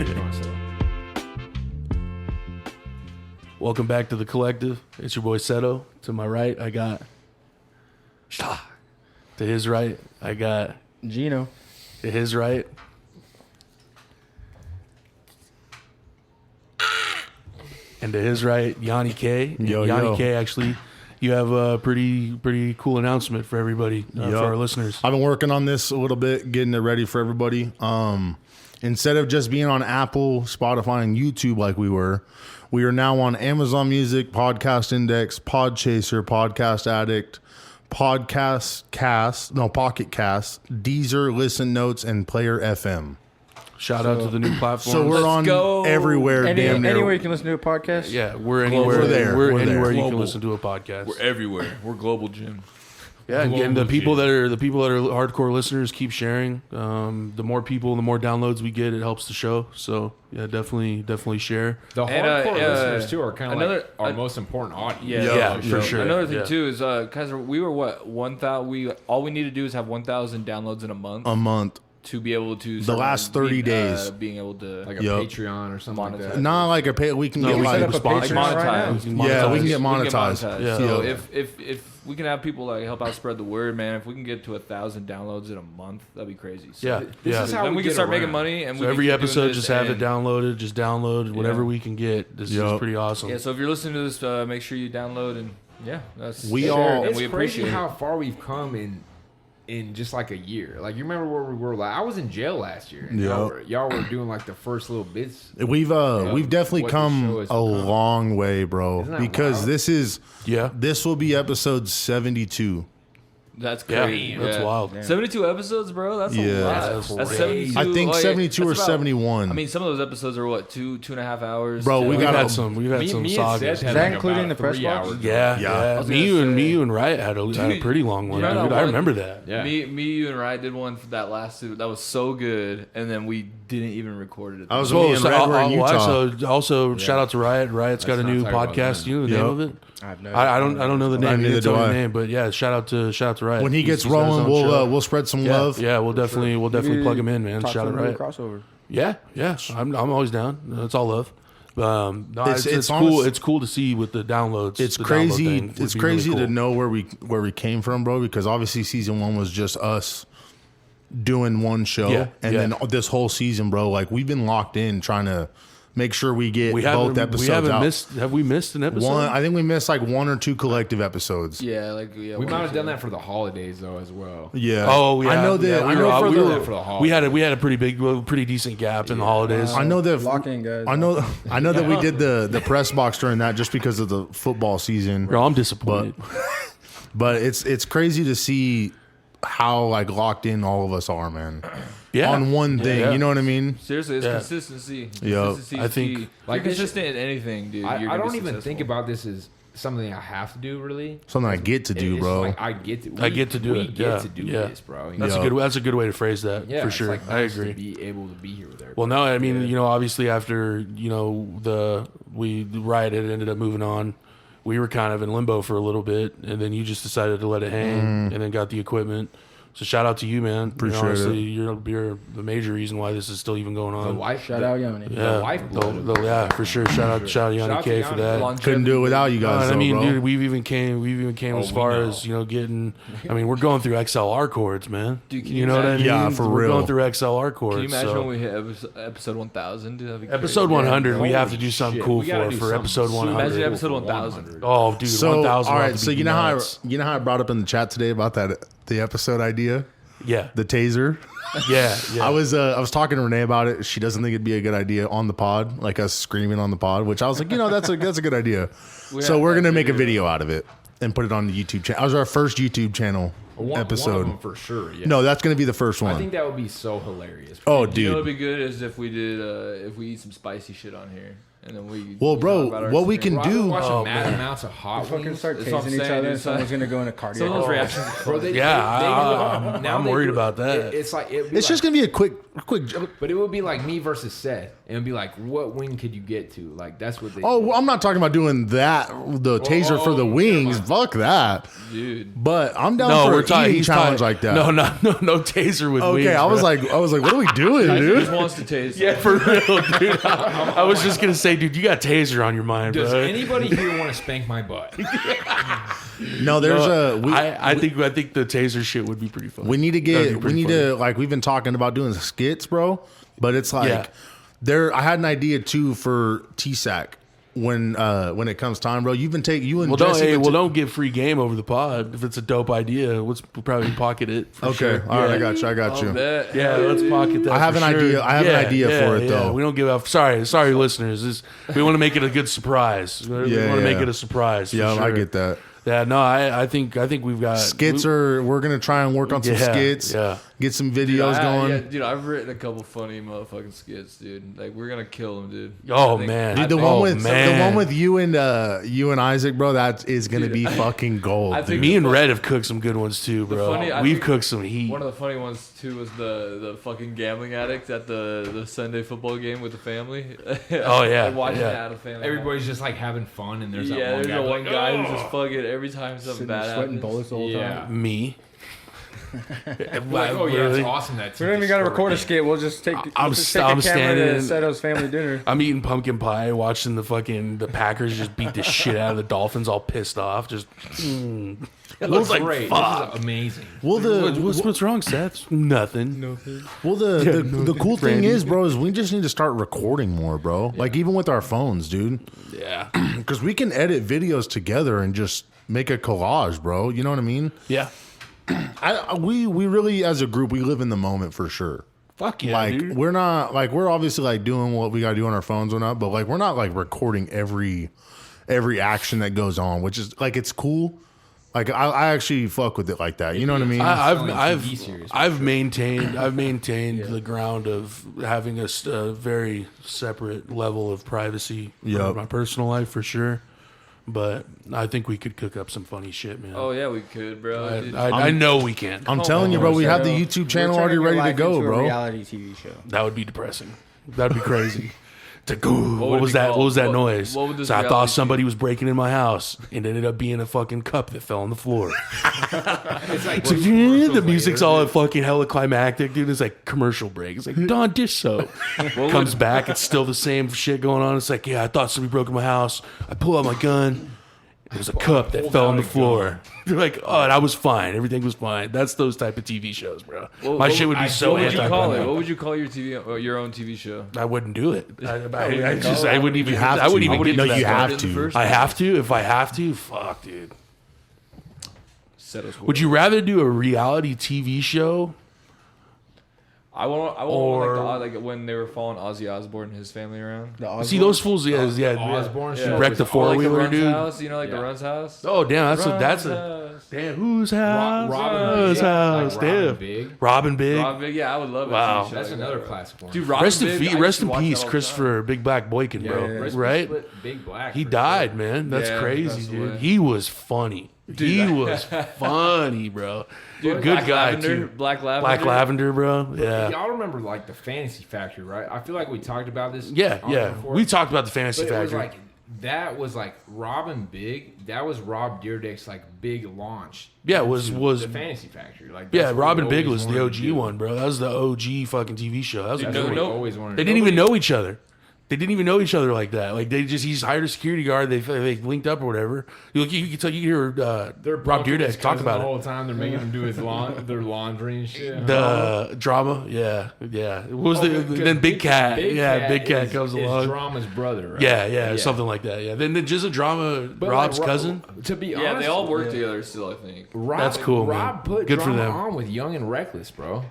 it. Welcome back to the collective. It's your boy Seto. To my right, I got Shah. To his right, I got Gino. to his right. And to his right, Yanni K. And Yanni K, actually, you have a pretty cool announcement for everybody, for our listeners. I've been working on this a little bit, getting it ready for everybody. Instead of just being on Apple, Spotify, and YouTube like we are now on Amazon Music, Podcast Index, Podchaser, Podcast Addict, Pocket Cast, Deezer, Listen Notes, and Player FM. Shout out to the new platform. So we're on everywhere. Damn near. Anywhere you can listen to a podcast. Yeah, we're anywhere. We're there. We're We're anywhere there. you can Global. listen to a podcast. We're everywhere. We're global, Jim. Yeah, and Global the people Jim. that are hardcore listeners keep sharing. The more people, the more downloads we get, it helps the show. So yeah, definitely share. The And, hardcore listeners too are kind of another- like our most important audience. Yeah, for sure. Another thing Yeah. too is, guys, we were what 1,000. All we need to do is have 1,000 downloads in a month. A month. To be able to The last 30 days. being able to Like a Yup. Patreon or something like Monetize. that. Not like a pay. We can No, get we like set up a Patreon sponsors. right now. We can Yeah, we can monetize. get monetized. Yeah. So Yeah. if we can have people like help out spread the word, man. If we can get to 1,000 downloads in a month, that'd be crazy. So Yeah, yeah. is how then we can get start making around. money, and So we every can keep doing episode, this, just have it and- downloaded. Just download whatever Yeah. we can get. This is Yup. pretty awesome. Yeah. So if you're listening to this, make sure you download and that's We share, all- and It's we crazy appreciate how it. far we've come in just like a year. Like you remember where we were? Like I was in jail last year. And y'all were doing like the first little bits. We've definitely what the come show has a become. long way, bro. Isn't that Because wild? this will be episode 72. That's Yeah, crazy. that's wild. 72 episodes, bro. That's a Yeah. lot. That's 72. I think like, 72 or that's about- 71. I mean, some of those episodes are what 2.5 hours. Bro, we We've got had a- some. We've had Me some and sagas. Seth had that like including about the press 3 box? hours. Yeah, Yeah. yeah. was Me gonna and say- you and Riot had a Dude, pretty long one. you know Dude, that I one- remember that. Yeah. Me, you, and Ryan did one for that last two. That was so good, and then we didn't even record it. I was So, me and Red were in Utah. also shout out to Riot. Riot's got a Let's new not talk about podcast. that. You know the name Yep. of it? I have no. I don't know the name. neither Neither do tell I. the name, but yeah, shout out to Riot. When he gets He's got his rolling, own show. we'll spread some yeah, love. yeah, we'll definitely plug him in, man. Talk Shout out some Riot. crossover. Yeah, yeah. I'm always down. It's all love. No, it's It's cool. honest- It's cool to see with the downloads. It's the download crazy. thing would It's be really crazy to cool. know where we came from, bro. Because obviously season 1 was just us doing one show, Yeah, and yeah. then this whole season, bro. Like we've been locked in trying to make sure we get We both haven't episodes out. missed. Have we missed an episode? I think we missed like 1 or 2 collective episodes. Yeah, We one might or have two. done that for the holidays though as well. Yeah. Oh, yeah. I know that. Yeah, I know for for the- the. for the we had a pretty decent gap in the holidays. I know that. Lock in, guys. I know that we did the press box during that just because of the football season. Bro, I'm disappointed. But it's crazy to see how like locked in all of us are, man. Yeah. On one thing, Yeah. you know what I mean? Seriously, it's Yeah. consistency. Yeah. Consistency I is think- key. If Like, you're it's- consistent in anything, dude. I you're don't gonna be even successful. think about this as something I have to do, really. Something I get to do, It's bro. Like I get to. I get to do we it. get Yeah, to do yeah. this, bro. You That's know? a good way to phrase that Yeah, for it's, sure. like, I nice agree. To be able to be here with everybody. Well, no, I mean, obviously after the Riot had ended up moving on, we were kind of in limbo for a little bit, and then you just decided to let it hang, and then got the equipment. So shout out to you, man. Appreciate honestly, it. You're the major reason why this is still even going the on. life, Shout out Yanni. yeah, the lifeblood of- yeah, for sure. Shout out Yanni Shout out K to for Yanni. that. Longevity. Couldn't do it without you No, guys, and I though, mean, bro. dude, we've even came as we far know. as getting. I mean, we're going through XLR cords, man. Dude, can you you know what I mean? imagine- Yeah, for we're real. going through XLR cords. Can you imagine so. when we hit episode 1,000? Dude, that'd be Episode crazy. 100, we have to Holy do something shit, cool we gotta do for something episode super 100. Imagine cool episode for 1,000. Oh, dude, So 1,000. all will have right, to so be you know how nuts. I brought up in the chat today about the episode idea, Yeah, the taser. yeah. I was talking to Renee about it. She doesn't think it'd be a good idea on the pod, like us screaming on the pod. Which I was like, that's a good idea. So we're gonna make a video out of it and put it on the YouTube channel. That was our first YouTube channel One episode. of them for sure. Yeah. No, that's gonna be the first I one. think that would be so hilarious. Oh, You know dude. what'd be good is if we did if we eat some spicy shit on here. And then we. Well, bro, talk about our what we can experience. do- Watching Oh, mad man. amounts of hot Fucking wings. start That's what I'm tasing each saying, other. dude. Someone's gonna go into cardiac. Some of those arrest. reactions are Bro, funny. Yeah, now I'm they worried do- about that. It's like it'd be It's just like- gonna be a quick. But it would be like me versus Seth. It would be like, what wing could you get to? Like that's what they. Oh, well, I'm not talking about doing that. The taser for the wings. Fuck that, Dude. But I'm down No, for we're an talking. eating He's challenge talking, like that. No taser with wings. Okay, I was bro. like, what are we doing, He dude? just wants to taste. Yeah, for real, dude. I was just gonna say, dude, you got taser on your mind, Does bro. anybody here want to spank my butt? No, there's a. I think the taser shit would be pretty fun. We need to That'd be get. We pretty need to like. We've been talking about doing skits, bro. But it's like Yeah. there. I had an idea too for TSAC when it comes time, bro. You've been taking you and Jesse. don't get free game over the pod if it's a dope idea. Let's probably pocket it. For Okay, sure. all right, Yeah. I got you. I got you. Yeah, let's pocket that. I have for an sure. idea- I have an idea for it, though. We don't give up. Sorry, listeners. We want to make it a good surprise. We want to make it a surprise. For Yeah, sure. I get that. Yeah, no, I think we've got Skits are. We're gonna try and work on some Yeah, skits. yeah. Get some videos going. Yeah, dude, I've written a couple funny motherfucking skits, dude. Like we're gonna kill them, dude. Oh, I think- man. I Dude, the think- one with you and Isaac, bro. That is gonna be fucking gold. I think dude. Me and Red have cooked some good ones too, bro. I We've think cooked some heat. One of the funny ones too was the fucking gambling addict at the Sunday football game with the family. Oh, yeah, Like watching yeah. it at a family. Everybody's just like having fun, and there's that yeah, one there's guy. a one like, guy who's "Oh." just fucking every time something Sitting there bad sweating happens. bullets the whole Yeah. time. Me. Like, oh yeah, it's awesome that. We don't even got to record a skit. We'll just take. I'm we'll just take a camera standing- to Seto's family dinner. I'm eating pumpkin pie, watching the Packers just beat the shit out of the Dolphins, all pissed off. Just It looks like, great. fuck. This is amazing. Well, what's wrong, Seth? Nothing. Well, the cool thing is, bro, is we just need to start recording more, bro. Like even with our phones, dude. Yeah. Because we can edit videos together and just make a collage, bro. You know what I mean? Yeah. We really, as a group, we live in the moment for sure. Fuck yeah, Like dude. we're not like we're obviously like doing what we got to do on our phones or not, but like we're not like recording every action that goes on, which is like it's cool. Like I actually fuck with it like that. You know what I mean? I've maintained the ground of having a very separate level of privacy Yep. for my personal life for sure. But I think we could cook up some funny shit, man. Oh yeah, we could, bro. Dude. I know we can. I'm telling you, bro. We have the YouTube channel already ready to go, A bro. reality TV show. That would be depressing. That'd be crazy. What would it was be that? called? What was that What- noise? what would this So I thought reality somebody was breaking in my house, and it ended up being a fucking cup that fell on the floor. It's like So, the music's all fucking hella climactic, dude. It's like commercial break. It's like Dawn dish soap. Comes back, it's still the same shit going on. It's like, yeah, I thought somebody broke in my house. I pull out my gun. It was a cup that fell on the floor. They're like, oh, and I was fine. Everything was fine. That's those type of TV shows, bro. My shit would be so What would you call it? anti. What would you call your your own TV show? I wouldn't do it. I wouldn't even. have I wouldn't to. even get No, to that you part. have In the to. first I have to. If I have to, fuck, dude. Seto's Would you rather do a reality TV show? I want Or- like when they were following Ozzy Osbourne and his family around. See those fools? Yeah, Osborne yeah. show Wreck was the awesome. four Like the wheeler, Run's dude. house, you know, like the Yeah. Run's house. Oh damn, that's Run's a house. damn. Whose house? Robin Whose Big. house? Like Damn. Robin Big. Robin Big. Rob Big, yeah, I would love a Wow. TV show That's like another that. classic one. Dude, Robin Rest in Big, peace, I rest used to in watch that peace, all the Christopher Big Black Boykin, Yeah, bro. rest in Right? peace, Big Black. He for died, sure. man. That's Yeah, crazy, passed dude. away. He was funny. He was funny, bro. Dude, Good Black guy Lavender, too. Black Lavender. Black Lavender, bro. Yeah. Y'all remember like the Fantasy Factory, right? I feel like we talked about this. Yeah, on yeah. before. We talked about the Fantasy But it was Factory. like that was like Robin Big. That was Rob Dyrdek's like big launch. Yeah, it was- the Fantasy Factory. Like Yeah, that's what Robin we Big always was the wanted to OG do. one, bro. That was the OG fucking TV show. That was a That's good what one. we always wanted. They to didn't do. even know each other. They didn't even know each other like that. Like he's hired a security guard. They linked up or whatever. You can tell you hear They're Rob punking his Dyrdek talk cousin about the it. whole time. They're making him do his their laundry and shit. The drama, yeah. What was then Big Cat? Big Cat comes is along. Drama's brother, right? Yeah, something like that. Yeah, then just a drama. But, Rob's like, cousin. To be honest, Yeah, they all work together still, I think. Rob, That's cool, man. Rob put Good for drama them. on with Young and Reckless, bro.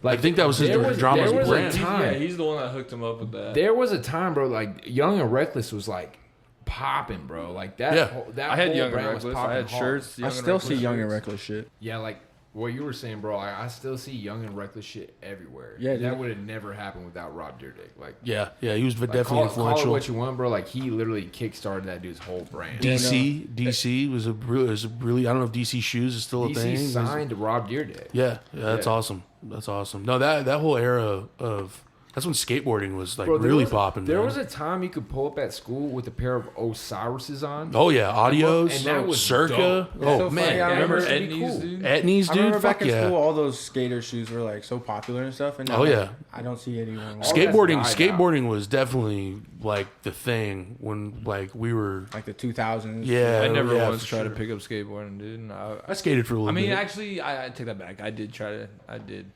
I think that was his drama's there was brand. a time. Yeah, he's the one that hooked him up with that. There was a time, bro. Like Young and Reckless was like popping, bro. Like that. Yeah. Whole, that I had whole Young and brand was Reckless. I popping had hard. shirts. I Young still see Reckless Young and shirts. Reckless shit. Yeah, like what you were saying, bro, I still see young and reckless shit everywhere. Yeah, And that dude. would have never happened without Rob Dyrdek. Like, Yeah, he was like, definitely call it influential. what you want, bro. Like, he literally kickstarted that dude's whole brand. DC was a really I don't know if DC shoes is still a DC thing. signed Rob Dyrdek. Yeah, that's awesome. That's awesome. No, that whole era of that's when skateboarding was like Bro, really popping. There man. was a time you could pull up at school with a pair of Osiris's on. Oh yeah, Audios, And that was Circa. dope. Oh so man, funny, I Remember remember- Etnies, cool. dude? Etnies, I dude. remember Fuck back in yeah. school, all those skater shoes were like so popular and stuff. And now, Oh, like, yeah. I don't see anyone. All Skateboarding, that's died out. skateboarding was definitely like the thing when like we were. like the 2000s. Yeah, I never yeah, once for tried to sure. pick up skateboarding, dude. And I skated for a little I mean, bit. actually, I take that back. I did try to. I did.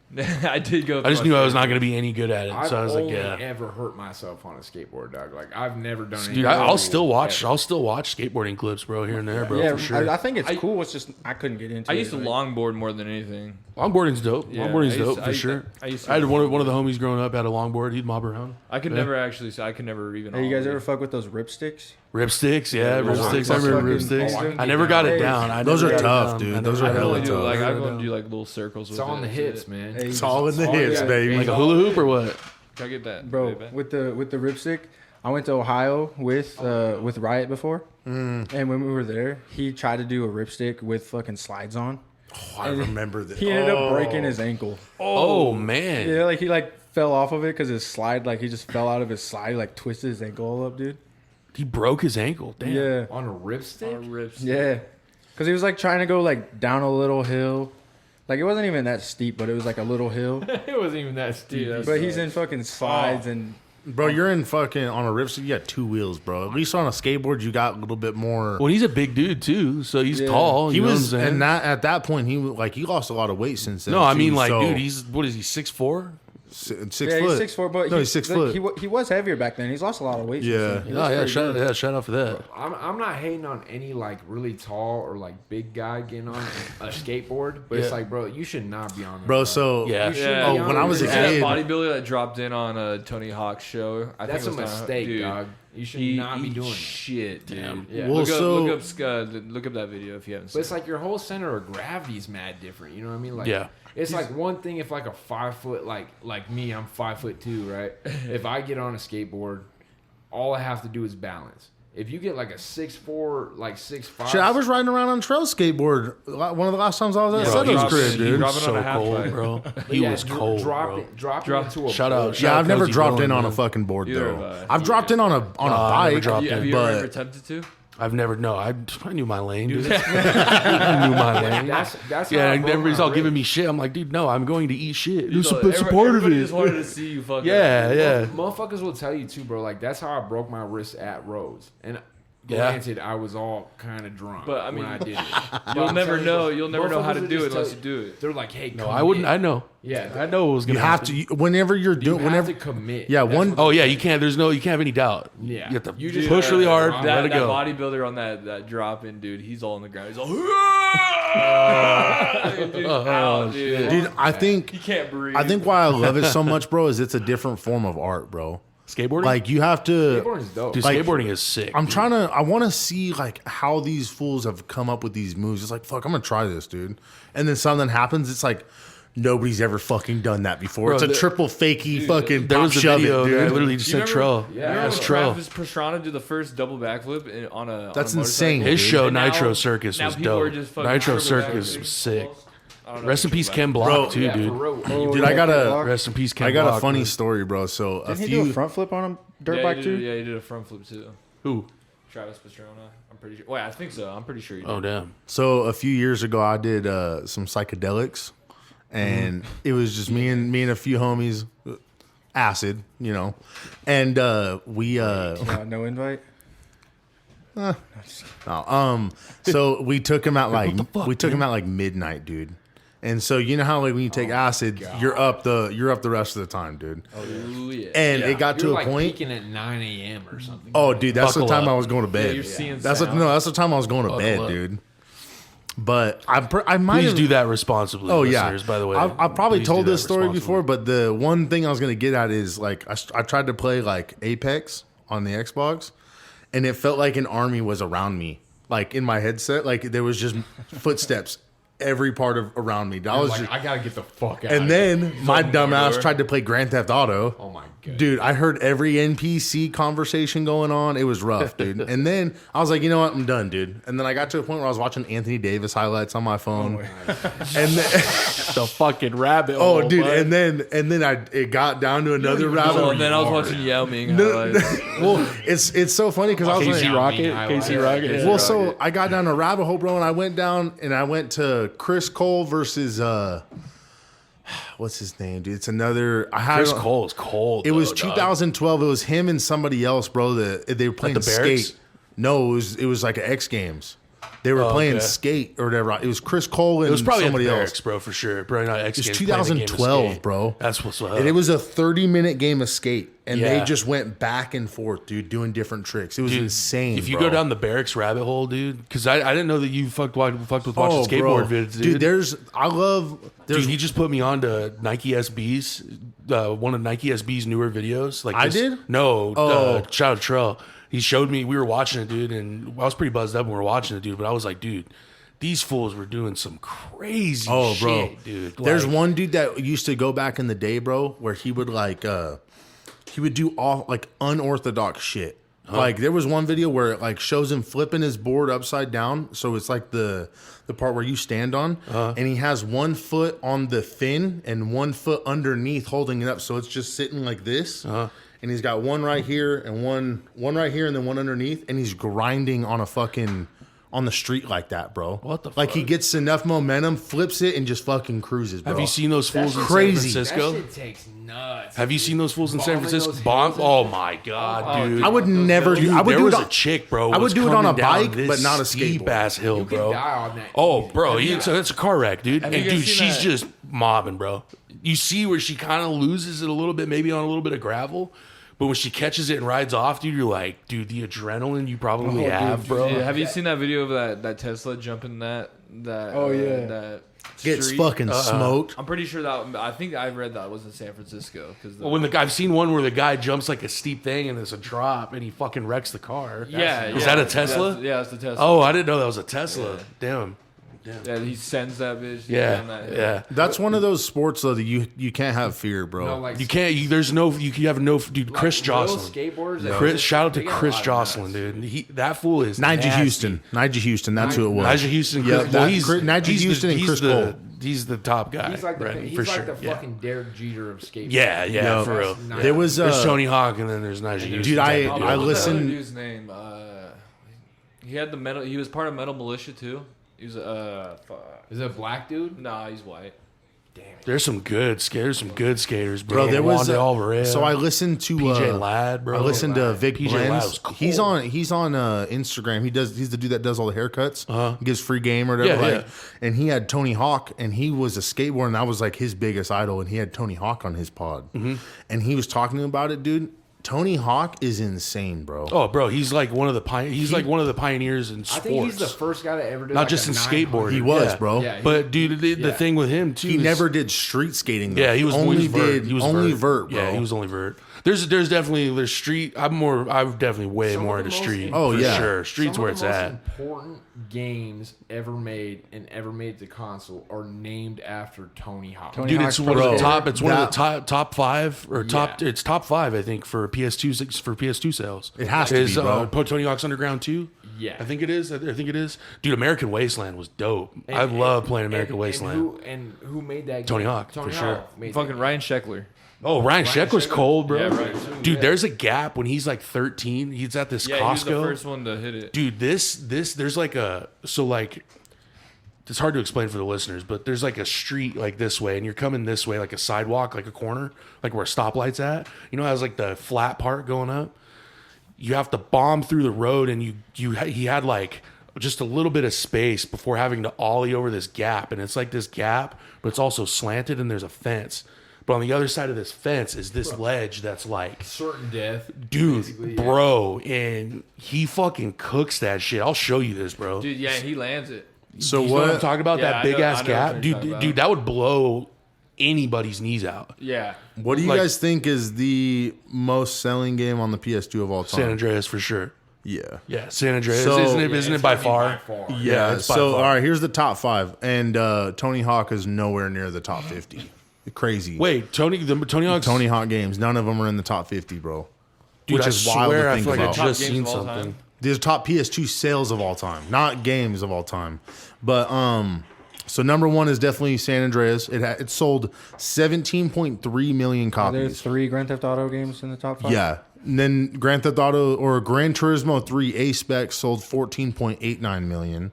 I did go. I just knew I was not going to be any good at it, I've so I was like, only yeah. ever hurt myself on a skateboard, dog. Like, I've never done anything. Dude, I'll still watch. Yeah. I'll still watch skateboarding clips, bro, here and there, bro, Yeah, for sure. I think it's I- cool. It's just I couldn't get into it. I used to like- longboard more than anything. Longboarding's dope. Yeah, Longboarding's I used dope to- for sure. I used to- I had one of the homies growing up had a longboard. He'd mob around. I could Yeah. never actually. I could never even. Hey, you guys ollie. ever fuck with those ripsticks? Ripsticks, yeah, those ripsticks. are I remember fucking- ripsticks. oh, I can I get never down. got it Hey, down. I those never are got it tough, down. dude. I Those never are got it hella I down. do tough. like I Never go got and it do down. like little circles. It's with all in it the and hits, shit. man. Hey, It's all in the all you hits, got, baby. Like a hula hoop or what? Can I get that, Bro, baby? with the ripstick, I went to Ohio with Riot before, and when we were there, he tried to do a ripstick with fucking slides on. Oh, I remember that. He ended up breaking his ankle. Oh man. Yeah, like he fell off of it because his slide, like he just fell out of his slide, like twisted his ankle all up, dude. He broke his ankle. Damn. Yeah, On a ripstick? Rips. yeah, because he was like trying to go like down a little hill, like it wasn't even that steep, but it was like a little hill. It wasn't even that steep. Dude, But he's in fucking slides and Bro, you're in fucking on a ripstick. You got two wheels, bro. At least on a skateboard, you got a little bit more. Well, he's a big dude too, so he's Yeah. tall. He You know was, what I'm saying? and that at that point, he lost a lot of weight since then. No, I too, mean like, so- dude, he's what is he 6'4"? 6 yeah, foot. he's 6'4", but No, he's 6 foot. He was heavier back then. He's lost a lot of weight. since Yeah. then. He Oh looks yeah, pretty good. shout out for that. I'm not hating on any like really tall or like big guy getting on a skateboard, but it's Yeah. like, bro, you should not be on there. Bro, so Yeah. You should Yeah. be Oh, on when I was a there. That kid- bodybuilder that dropped in on Tony Hawk's show. I That's a think it was not- mistake, dude, dog. You should He not be eats doing it. shit, dude. Damn. Yeah. Well, look, so- look up that video if you haven't But seen it's like your whole center of gravity is mad different. You know what I mean? Like, Yeah. it's like one thing if like a 5 foot like me, I'm 5'2", right? If I get on a skateboard, all I have to do is balance. If you get like a 6'4", like 6'5", shit, I was riding around on trail skateboard one of the last times I was at Bro, he Seto's was, crib, he dude. was Dropping so on a half cold, pipe. bro. But He yeah, was cold, Drop bro. it, drop Drop- it into a Shout board. out. Yeah, I've never Cozy dropped Dylan, in on a man. fucking board You though. have, I've dropped in on a I've never bike, dropped Have in. you ever but attempted to? I've never I knew my lane, dude. I knew my lane. That's Yeah, how I and broke everybody's my all giving wrist. me shit. I'm like, dude, no, I'm going to eat shit. That's a Everybody- part of everybody it. just wanted to see you fucking. Yeah, yeah. Motherfuckers will tell you too, bro. Like that's how I broke my wrist at Rhodes. And Yeah. granted, I was all kind of drunk. But, I mean, when I did it. You'll I'm never telling know. bro, You'll never know how motherfuckers to will do it just unless tell- you do it. They're like, hey, No, commit. I wouldn't. I know. Yeah, I know what was you gonna have happen. to whenever you're you doing have whenever. to commit. Yeah, That's one- what Oh they yeah, say. you can't. You can't have any doubt. Yeah. you have to You just push really hard. that- Let it That go. bodybuilder on that drop in, dude, he's all on the ground. He's all, dude, out, dude. Dude, I think He can't breathe. I think why I love it so much, bro, is it's a different form of art, bro. Skateboarding. Like you have to. Skateboarding's dope. dude, like- skateboarding is sick. I'm dude. I want to see like how these fools have come up with these moves. It's like, fuck, I'm gonna try this, dude. And then something happens. It's like nobody's ever fucking done that before. Bro, it's a the- triple fakey fucking There pop was a shove video it, that I dude. literally just You said remember- Trell. Yeah, Remember That's when Trell. Travis Pastrana did the first double backflip on a That's on a insane, motorcycle? His dude. show And now- Nitro Circus now was people are dope. just fucking Nitro triple Circus backflips. was sick. I don't know Rest in if peace, it's Ken Block Bro, too, yeah, dude. for real. Oh, Dude, yeah, I got Block. Rest in peace, Ken I got Block. a funny man. story, bro. So Didn't a he do a few. front flip on a dirt Yeah, bike he too? did, yeah, he did a front flip too. Who? Travis Pastrana. I'm pretty sure. Wait, I think so. I'm pretty sure he did. Oh damn. So a few years ago, I did some psychedelics, and it was just me and a few homies, acid, you know, and we No invite. so we took him out like the fuck, we took him out like midnight, dude. And so you know how like when you take acid, you're up the rest of the time, dude. Ooh, yeah. And it got You're to a like point. peaking at 9 a.m. or something. Oh, dude, that's Buckle the time up. I was going to bed. you're seeing that's sound. that's the time I was going to bed, up. dude. But I might Please have, do that responsibly. Oh yeah, listeners, by the way. I've probably Please told do this that story responsibly. before, but the one thing I was gonna get at is like I tried to play like Apex on the Xbox, and it felt like an army was around me, like in my headset, like there was just footsteps every part of around me. I was like, just, I gotta get the fuck out. and then my dumbass door. tried to play Grand Theft Auto. oh my god, Dude, I heard every NPC converson going on. It was rough, dude. And then I was like, you know what? I'm done, dude. And then I got to a point where I was watching Anthony Davis highlights on my phone. And then, The fucking rabbit hole. oh, dude. bud. And then it got down to another rabbit Oh, hole. and then I was watching Yao Ming highlights. Well, it's so funny because I was Casey like, Rocket. Casey Rocket. Yeah. well, so I got down a rabbit hole, bro, and I went down and I went to Chris Cole versus what's his name, dude? It's another. I had Chris Cole is cold. It was though, dog. 2012. It was him and somebody else, bro. That they were playing the Barracks? skate. No, it was like an X Games. They were playing okay. skate or whatever. It was Chris Cole and It was probably somebody at the else. Barracks, bro, for sure. Probably not X It was Games. playing the game of 2012, skate. bro. That's what's up. And it was a 30-minute game of skate, and Yeah. they just went back and forth, dude, doing different tricks. It was Dude, insane. If you bro. go down the Barracks rabbit hole, dude, because I didn't know that you fucked with watching bro. skateboard vids, dude. There's Dude, he just put me on to Nike SB's, one of Nike SB's newer videos. Like I this- did? No, Oh. shout out Trell. He showed me. We were watching it, dude, and I was pretty buzzed up when we were watching it, dude. But I was like, dude, these fools were doing some crazy Oh, shit, bro. dude. There's Like, one dude that used to go back in the day, bro, where he would he would do all like unorthodox shit. Like there was one video where it like shows him flipping his board upside down, so it's like the part where you stand on, and he has 1 foot on the fin and 1 foot underneath holding it up, so it's just sitting like this. And he's got one right here and one right here and then one underneath, and he's grinding on on the street like that, bro. What the Like he fuck? gets enough momentum, flips it, and just fucking cruises, bro. Have you seen those fools in crazy. San that Francisco? shit takes nuts. Have you seen those fools in San Bombing Francisco? those Bomb? hills and Oh shit? my god, dude! I would never do. I would there do was it. a chick, bro. I would was do it on a coming down bike, this but not a steep skateboard. ass hill, You can bro. die on that Oh, easy. bro, Have you- it's a car wreck, dude. And you guys dude, seen she's that? just mobbing, bro. You see where she kind of loses it a little bit, maybe on a little bit of gravel. But when she catches it and rides off, dude, you're like, dude, the adrenaline you probably have, bro. Yeah, have you seen that video of that Tesla jumping that? Oh, yeah. That Gets street? fucking smoked. I'm pretty sure that. I think I read that was in San Francisco because When I've seen one where the guy jumps like a steep thing and there's a drop and he fucking wrecks the car. Is that a Tesla? Yeah, it's the Tesla. Oh, I didn't know that was a Tesla. Yeah. Damn. yeah, he sends that bitch. Yeah. down that hill. Yeah. That's one of those sports though that you can't have fear, bro. No, like You can't. There's no. You have no. Dude, Chris little Jocelyn. skateboarders. that Chris, just- shout out to they got a Chris lot of Jocelyn, nuts. dude. That fool is Nigel nasty. Houston. That's who it was. Nigel Houston. Yeah, Chris, that- well, he's Nigel he's Houston and he's Chris the, Cole. He's the top guy. He's like the right, he's for like sure. the Yeah. fucking Derek Jeter of skateboarding. Yeah, Yeah. for real. That's There was There's Tony Hawk and then there's Nigel Houston. Dude, I Oh, I what was that listened- other dude's name. He had the metal. He was part of Metal Militia too. He was fuck. Is it a black dude? Nah, he's white. There's some good skaters, bro. bro. There was Wande Alvarez. so I listened to PJ Ladd, bro. I listened to Vic PJ Ladd Blends. was cool. He's on Instagram. He's the dude that does all the haircuts. He gives free game or whatever. Yeah, like, yeah. And he had Tony Hawk, and he was a skateboarder, and that was like his biggest idol. And he had Tony Hawk on his pod, and he was talking about it, dude. Tony Hawk is insane, bro. Oh, bro, he's like one of the like one of the pioneers in sports. I think he's the first guy that ever did. Not like just a in 900. skateboarding. He was, Yeah. bro. Yeah, But dude, the thing with him too, He is- never did street skating. Though. Yeah, he was only vert. did He was only vert, bro. Yeah, he was only vert. There's street. I'm definitely way Some more of the into most street. Oh, for yeah. sure. Street's Some where of it's the most at. important games ever made and ever made to console are named after Tony Hawk. Tony Dude, Hawk it's one of Pro. the top. It's one of That- the top 5 or top. Yeah. It's top 5, I think, for PS2 sales. It has to be, bro. Tony Hawk's Underground 2. Yeah. I think it is. Dude, American Wasteland was dope. I love playing American Wasteland. And who made that game? Tony Hawk, Tony for Hawk sure. made Fucking that Ryan Sheckler. Oh, Ryan Sheckler's Sheckler? cold, bro. Yeah, Ryan Sheckler, Dude, yeah. there's a gap when he's like 13. He's at this Yeah, he was the Costco. first one to hit it. Dude, there's like it's hard to explain for the listeners, but there's like a street like this way, and you're coming this way, like a sidewalk, like a corner, like where a stoplight's at. You know, it has like the flat part going up. You have to bomb through the road, and he had like just a little bit of space before having to ollie over this gap, and it's like this gap, but it's also slanted, and there's a fence. But on the other side of this fence is this ledge that's like, certain death. dude, basically, yeah. bro, and he fucking cooks that shit. I'll show you this, bro. Dude, yeah, he lands it. So You know what I'm what? talking about? Yeah, That I big know- ass I know what gap, you're dude. talking about. Dude, that would blow anybody's knees out. Yeah. What do you like- guys think is the most selling game on the PS2 of all time? San Andreas for sure. Yeah. Yeah, San Andreas. So- Isn't it by far? Yeah. it's by So, far. all right, here's the top 5. And Tony Hawk is nowhere near the top 50. Crazy. Wait, Tony Hawk's. Tony Hawk games, none of them are in the top 50, bro. Dude, Which I is wild swear to I think feel like I about. just Top games seen of all something. time. These top PS2 sales of all time, not games of all time. But so number 1 is definitely San Andreas. It sold 17.3 million Are there copies. 3 Grand Theft Auto games in the top 5? Yeah. And then Grand Theft Auto or Gran Turismo 3 A-Spec sold 14.89 million.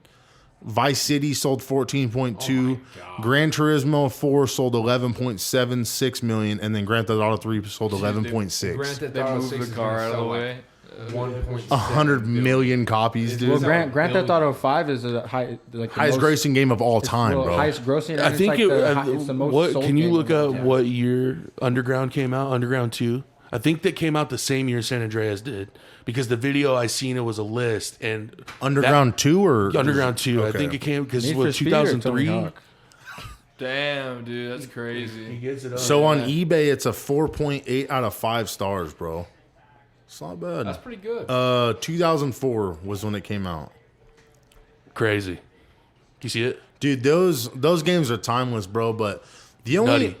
Vice City sold 14.2. Gran Turismo 4 sold 11.76 million, and then Grand Theft Auto 3 sold 11.6. Grand Theft They Auto moved 6 the is car gonna out of sell the like way. 1.7 100 million copies, dude. Well, Dude. Grand Theft Auto 5 is the the Highest most, grossing game of all time, well, bro. highest grossing. I and think it's the most what sold can you game look of all up time. what year Underground came out? Underground 2. I think that came out the same year San Andreas did because the video I seen it was a list and Underground 2 or Underground 2. I Okay. think it came because Need it for was Speed or Tony 2003. Hawk? Damn, dude, that's crazy. Gets it up. So on eBay, it's a 4.8 out of 5 stars, bro. It's not bad. That's pretty good. 2004 was when it came out. Crazy. You see it? Dude, those games are timeless, bro. But the only Nutty.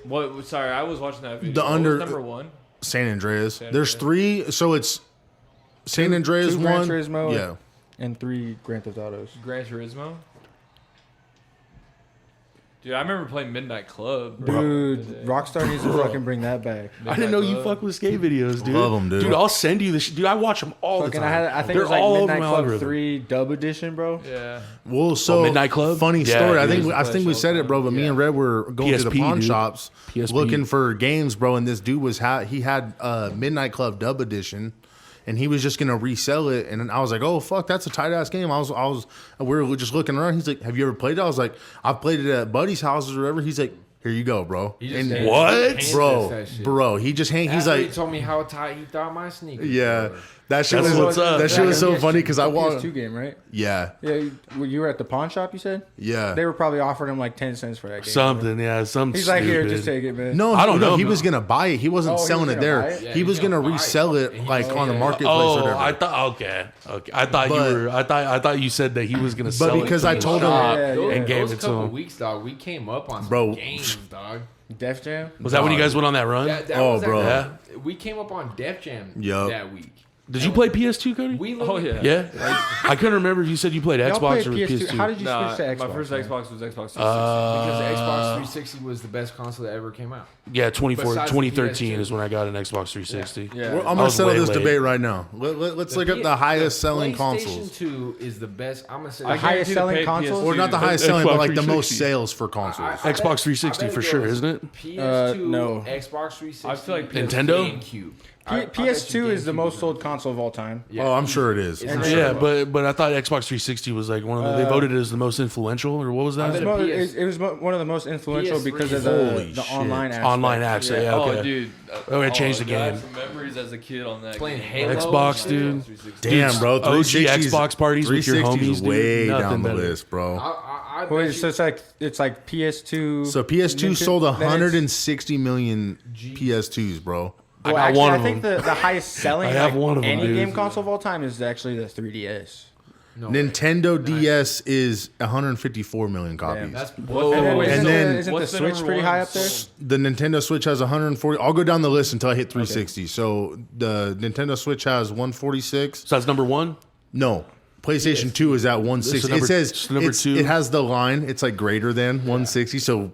What? Sorry, I was watching that video. The What under- was number 1. San Andreas. San There's 3, so it's San Andreas 2 1. Gran Turismo Yeah. and 3 Grand Theft Autos. Gran Turismo. Dude, I remember playing Midnight Club. Bro. Dude, Rockstar needs to fucking bring that back. I didn't know you Club. fuck with skate videos, dude. Love 'em, dude. Dude, I'll send you this. Dude, I watch them all Fucking, the time. I think They're it was like all over Midnight my Club algorithm. 3 Dub Edition, bro. Yeah. Well, so Midnight Club? Funny Yeah, story. dude. I think we said it, bro. But me and Red were going to the PSP, pawn dude. shops PSP. looking for games, bro. And this dude was he had Midnight Club Dub Edition, and he was just gonna resell it. And I was like, oh fuck, that's a tight ass game. We were just looking around. He's like, have you ever played it? I was like, I've played it at buddy's houses or whatever. He's like, here you go, bro. He just And handed- What? handed us bro, that shit. bro, he just he's After he like, told me how tight he thought my sneakers yeah. were. That shit That's was what's up. that shit was so funny because I walked. PS2 game, right? Yeah, Yeah, you were at the pawn shop. You said yeah. they were probably offering him like 10 cents for that game. Something, yeah, something. He's like, here, stupid. just take it, man. No, I don't know, He bro. was gonna buy it. He wasn't Oh, he selling was it gonna there. buy it? Yeah, he was he's gonna gonna buy resell it. it like on the yeah. marketplace or Oh, whatever. I thought okay. I thought But- you were. I thought you said that he was gonna sell because it. I to the told him- shop Yeah, yeah. and gave those it to couple him. weeks, dog, we came up on some Bro. games, dog. Def Jam. Was that when you guys went on that run? That Oh, was bro. Yeah. We came up on Def Jam Yup. that week. Did you play PS2, Cody? We Oh, literally- yeah. Yeah, I couldn't remember if you said you played Y'all Xbox played or PS2. PS2. How did you Nah, switch to Xbox? my first man? Xbox was Xbox 360. Because the Xbox 360 was the best console that ever came out. Yeah, Besides the 2013 PS2. is when I got an Xbox 360. Yeah. I'm I gonna was settle way this late. debate right now. Let's look up the highest selling PlayStation consoles, 2 is the best. I'm gonna say The I highest guarantee selling the console? PS2 or not the highest selling, Xbox but like the most 360. sales for consoles. Xbox 360 for sure, isn't it? PS2, no. Xbox 360. I feel like Nintendo? GameCube. PS2 is the most sold console of all time. Yeah. Oh, I'm sure it is. It's I'm not- sure. Yeah, but I thought Xbox 360 was like one of the, they voted it as the most influential, or what was I that? bet It was one of the most influential PS3 because of Holy the shit. online aspect. Online access. Yeah, okay. Oh, dude. Oh, it changed the I have game. some memories as a kid on that. Playing game. Halo. Xbox, and dude. shit. Damn, bro. OG 360's Xbox parties with your 360's homies, dude. way Nothing down the better. list, bro. I bet Wait, you- so it's like PS2. So PS2 Nintendo- sold then it's- 160 million PS2s, bro. I Well, got actually, one I of think them. the highest selling I have like, one of them, any dude. game console of all time is actually the 3DS. no, Nintendo DS is 154 million copies. That's Whoa. And then, Wait, isn't, and then- isn't the what's the Switch number pretty one high up there? sold? The Nintendo Switch has 140. I'll go down the list until I hit 360. So the Nintendo Switch has 146. So that's number one. No, PlayStation 2 is at 160. So number- it says so number two? It has the line. It's like greater than 160. So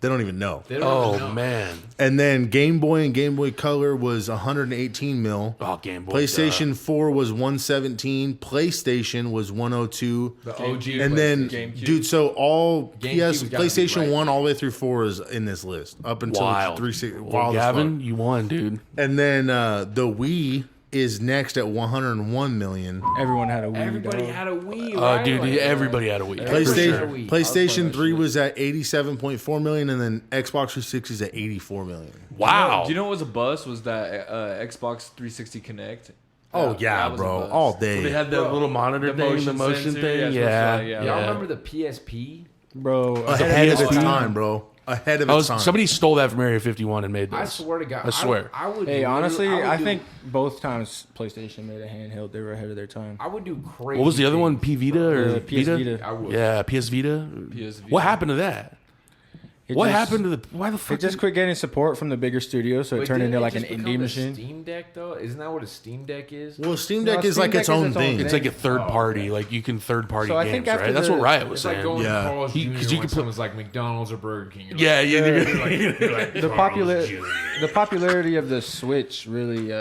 they don't even know. They don't even Oh know. man. And then Game Boy and Game Boy Color was 118 mil. Oh, Game Boy. PlayStation 4 was 117. PlayStation was 102. The OG. And then, GameCube. dude, so all GameCube's gotta be PlayStation right 1 all the way through 4 is in this list up until Wild. 360. Well, Wild as Gavin, fuck. you won, dude. And then the Wii is next at 101 million. Everyone had a Wii. Everybody dog. had a Wii. Right? Dude, Like, everybody had a Wii. For PlayStation sure. Wii. PlayStation I'll play 3 that was at 87.4 million, and then Xbox 360 is at 84 million. Wow. Do you know what was a bust? Was that Xbox 360 Connect? Oh That yeah, was a bro, bust. all They day. had that little monitor the thing, the motion motion sensor, thing. yeah, Yeah, yeah. Y'all yeah. remember the PSP? Bro, Ahead of its PSP. time, bro. ahead of its time. Somebody stole that from Area 51 and made this. I swear to God. I swear. I would. Hey, honestly, would I do- think both times PlayStation made a handheld, they were ahead of their time. I would do crazy. What was the other one? things. P Vita or PS Vita? Vita. I would. Yeah, PS Vita. PS Vita. What happened to that? It What just- happened to the? Why the fuck? It just quit getting support from the bigger studios, so it But turned didn't into it like an just become indie the machine. Steam Deck though, isn't that what a Steam Deck is? Well, Steam No, Deck is Steam like Deck its is own its own thing. thing. It's like a third Oh, party. okay. Like you can third party So I games, think after right? That's what the- Riot was It's like saying. going Yeah. to Carl's Jr. 'cause you when could put- someone's like McDonald's or Burger King. You're Yeah, The popularity of the Switch really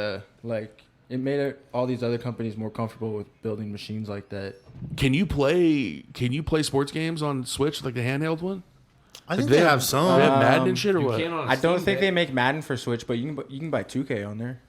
like it made all these other companies more comfortable with building machines like that. Can you play sports games on Switch like the handheld one? I think They they have- have some. They have Madden and shit or You what? can on a I don't Steam think Deck. they make Madden for Switch, but you can buy 2K on there.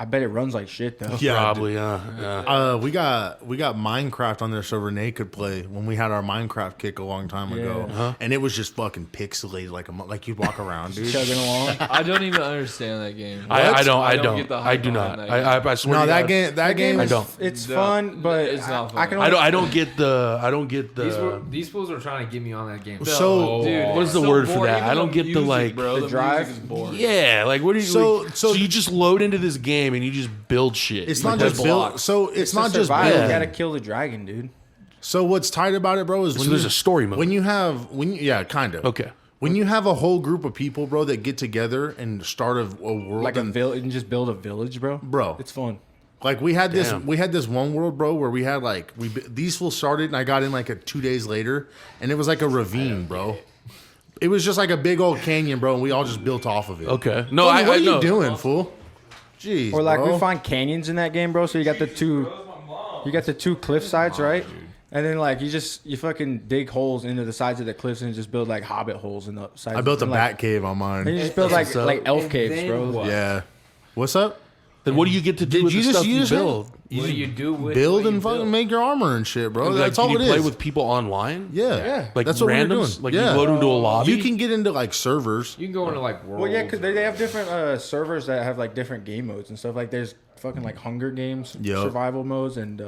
I bet it runs like shit though. Yeah, Probably. Yeah. We got Minecraft on their server. Nate could play when we had our Minecraft kick a long time ago, Yeah. and it was just fucking pixelated like you'd walk around, dude. Chugging along. I don't even understand that game. I don't. I don't get the I hype do not. behind that I swear. No, to that God, game. That game. I is- don't. It's No, fun, but it's not I fun. can I only, don't. I don't get the. I don't get the. These fools are trying to get me on that game. So- Dude, What is the it's word for boring. that? Even I don't the get the, music, like, bro. the The drive. music is boring. Yeah, like what do you? So- like, so- you just load into this game and you just build shit. It's Like, not that's just build. blocks. So it's not to just survive, build. You gotta kill the dragon, dude. So what's tight about it, bro, is So when there's you- a story mode. yeah, kind of. Okay. When you have a whole group of people, bro, that get together and start a world, Like a and, village and just build a village, bro. Bro. It's fun. like we had Damn. this one world, bro, where we had like these fools started, and I got in like 2 days later, and it was like a ravine, bro. It was just like a big old canyon, bro, and we all just built off of it. Okay. No, What are you know. doing, fool? Jeez, Or like bro. we find canyons in that game, bro. So you got the two cliff sides, right? And then like you fucking dig holes into the sides of the cliffs and just build like hobbit holes in the sides. I built a and, bat cave on And you mine. just build That's what's like up. elf And caves, then bro. what? Yeah. What's up? Then what do you get to do Did with you the just stuff you use build? What do you do with Build what you and fucking build? make your armor and shit, bro. Like, That's can all you it play is. with people online? Yeah, Like that's what we're doing. randoms? Like yeah. you load into a lobby? You can get into like servers. You can go into like worlds. Well, yeah, because they have different servers that have like different game modes and stuff. Like there's fucking like Hunger Games Yep. survival modes and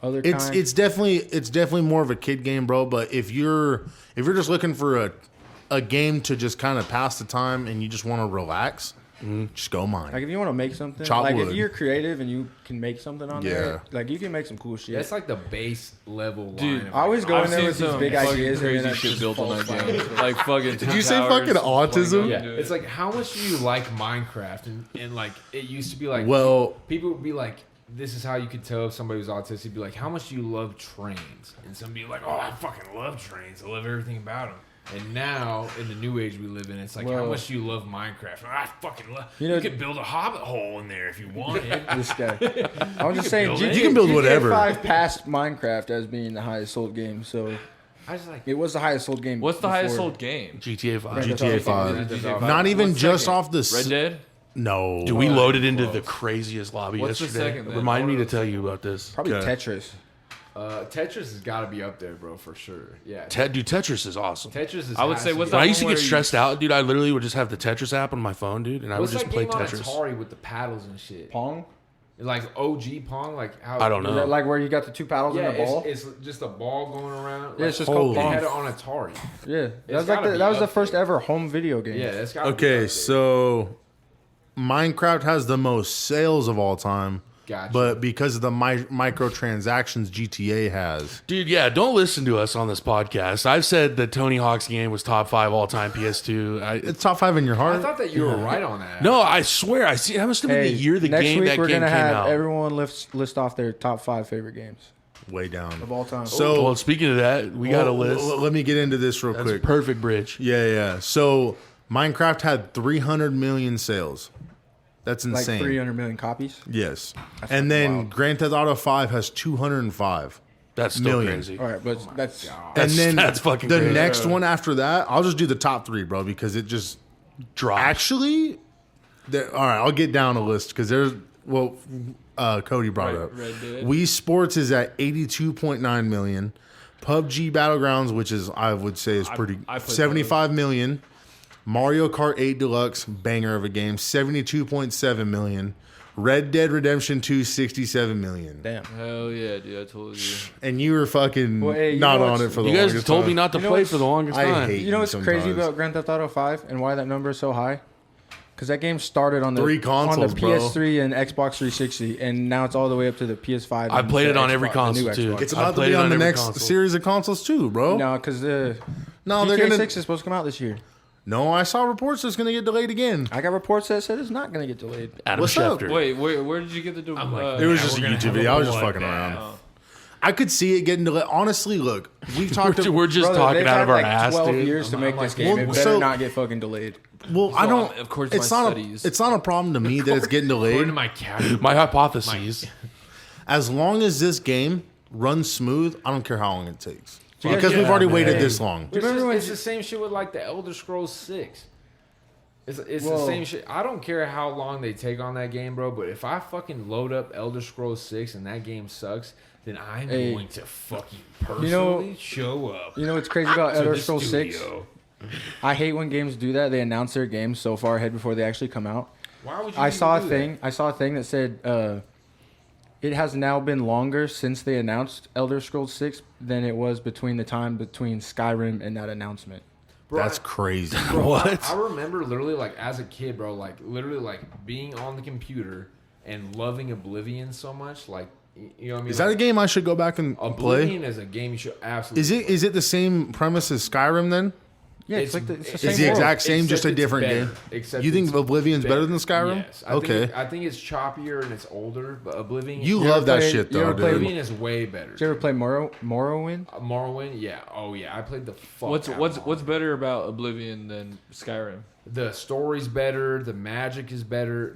other It's kind. it's definitely more of a kid game, bro. But if you're just looking for a game to just kind of pass the time and you just want to relax, just go mine. like if you want to make something, Chop like wood. if you're creative and you can make something on there, like you can make some cool shit. That's like the base level. Dude, line of I always like, go I've in there seen with these some big fucking ideas and then crazy it shit just built on falls that flat. game. Like fucking. Did you say fucking autism? Yeah. It's like how much do you like Minecraft and like it used to be like Well, people would be like, this is how you could tell if somebody was autistic. Be like, how much do you love trains? And somebody would be like, oh, I fucking love trains. I love everything about them. And now in the new age we live in, it's like, how Well- much do you love Minecraft? I fucking love. You You, know- could build a hobbit hole in there if you wanted. This guy. I was just saying, build it. You can build whatever. 5 passed Minecraft as being the highest sold game, so I was like, it was the highest sold game. What's the highest before. sold game? GTA 5. Grand Theft GTA Auto 5. GTA 5. Not even What's just second? off the Red Dead. No. Dude, we loaded into close. the craziest lobby What's the yesterday. second then? Remind me What to was tell the you about this. Probably Okay. Tetris. Tetris has got to be up there, bro, for sure. Yeah, Dude, Tetris is awesome. Tetris is. I would say, has what's to When be- I used to one get where you- stressed out, dude, I literally would just have the Tetris app on my phone, dude, and I would What's just that play game on Tetris. Atari with the paddles and shit? Pong? Like OG Pong, like how I don't Is know. that like where you got the 2 paddles Yeah, and the ball? it's just a ball going around. Yeah, it's just Holy. called They Pong. had it on Atari. Yeah, that It's was like gotta be that was the up first there. ever home video game. Yeah, that's got. Okay, so Minecraft has the most sales of all time. Gotcha. But because of the microtransactions GTA has. Dude, yeah, don't listen to us on this podcast. I've said that Tony Hawk's game was top 5 all time PS2. It's top 5 in your I heart. thought that you were right on that. No, I swear, I see. That must have been Hey, the year the next game week that we're game gonna came have out. everyone list off their top 5 favorite games Way down. of all time. So Well, speaking of that, we got a list. Let me get into this real That's quick. perfect bridge. Yeah. So Minecraft had 300 million sales. That's like insane. 300 million copies. Yes. And then wild. Grand Theft Auto 5 has 205. That's still Million. crazy. All right, but that's And then that's fucking the crazy. next one after that, I'll just do the top 3, bro, because it just Drop. actually all right, I'll get down a list because there's Cody brought it up. Red Dead. Wii Sports is at 82.9 million. PUBG Battlegrounds, which is I would say is pretty I played 75 million. Mario Kart 8 Deluxe, banger of a game, 72.7 million. Red Dead Redemption 2, 67 million. Damn. Hell yeah, dude! I told you. And you were fucking Well, hey, you not know on what's- it for the You guys longest told time. me not to You know play what's- for the longest I time. hate You know what's crazy sometimes. about Grand Theft Auto 5 and why that number is so high? Because that game started on the 3 consoles, on the bro. PS3 and Xbox 360, and now it's all the way up to the PS5. I and played the it on every Xbox, the console, new too. Xbox. It's I about to played be it on on the every next console. series of consoles too, bro. No, because the No, they're GTA gonna. 6 is supposed to come out this year. No, I saw reports it's gonna get delayed again. I got reports that said it's not going to get delayed. Adam What's up? Schefter. Wait, where did you get the? I'm like, It was Yeah, just a we're gonna YouTube have video. a I was just bloodbath. fucking around. I could see it getting delayed. Honestly, look, we've talked. We're just Brother, talking they've out had of our like ass, 12 dude. years to I'm make like, this game. well, It better so- not get fucking delayed. Well, I So, don't. of course, it's my not. studies. It's not a problem to me that it's getting According to delayed. my cat. My hypotheses. As long as this game runs smooth, I don't care how long it takes. Do you guys Because get- we've already waited man. this long. Do you remember when It's the same shit with like the Elder Scrolls 6. It's the Whoa. same shit. I don't care how long they take on that game, bro. But if I fucking load up Elder Scrolls 6 and that game sucks, then I'm Hey. going to fucking personally You know- show up. You know what's crazy about to Elder the Scrolls 6? studio. I hate when games do that. They announce their games so far ahead before they actually come out. Why would you? I even saw a do thing. I saw a thing that said it has now been longer since they announced Elder Scrolls 6 than it was between the time between Skyrim and that announcement. that? Bro, That's crazy. Bro, What? I remember literally like as a kid, bro, like literally like being on the computer and loving Oblivion so much, like you know what I mean. Is that a game I should go back and play? Oblivion is a game you should absolutely. Is it the same premise as Skyrim then? Yeah, it's It's- like it's the it's same Is the world. exact same, Except just a it's different better. game? Except You think it's Oblivion's better than Skyrim? Yes. Okay. I think it's choppier and it's older, but Oblivion. You You love ever that play- shit you though, ever play- dude. Oblivion is way better. Did you ever play Morrowind? Morrowind, yeah. Oh yeah, I played the fuck. What's out of what's Morrowind. better about Oblivion than Skyrim? The story's better. The magic is better.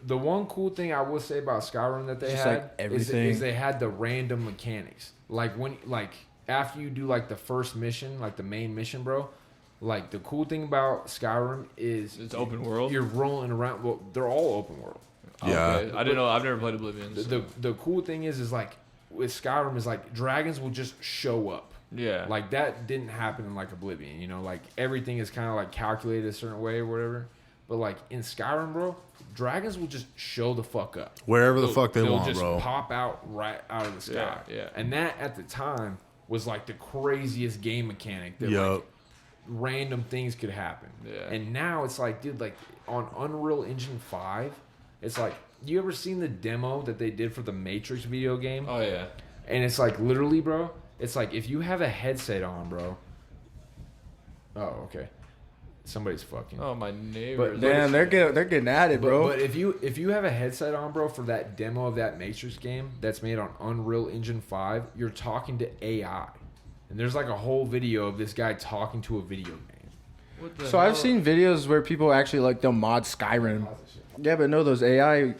The one cool thing I will say about Skyrim that they Just had like everything. is they had the random mechanics. Like when after you do like the first mission, like the main mission, bro. Like the cool thing about Skyrim is It's open world. you're rolling around. Well, they're all open world. Yeah. Okay. I didn't know. I've never played Oblivion. so- The cool thing is like with Skyrim is like dragons will just show up. yeah. Like that didn't happen in like Oblivion, you know, like everything is kind of like calculated a certain way or whatever. But like in Skyrim, bro, dragons will just show the fuck up. Wherever the They'll- fuck they they'll want, just bro. pop out right out of the sky. Yeah, yeah. And that at the time was like the craziest game mechanic that Yup. like random things could happen. Yeah. And now it's like, dude, like on Unreal Engine 5, it's like, you ever seen the demo that they did for the Matrix video game? Oh yeah. And it's like literally, bro. It's like if you have a headset on, bro. Oh, okay. Somebody's fucking. Oh my neighbor. But- Damn, they're getting at it, bro. But if you have a headset on, bro, for that demo of that Matrix game that's made on Unreal Engine 5, you're talking to AI, and there's like a whole video of this guy talking to a video game. What the So hell? I've seen videos where people actually like they'll mod Skyrim. Yeah, but no, those AI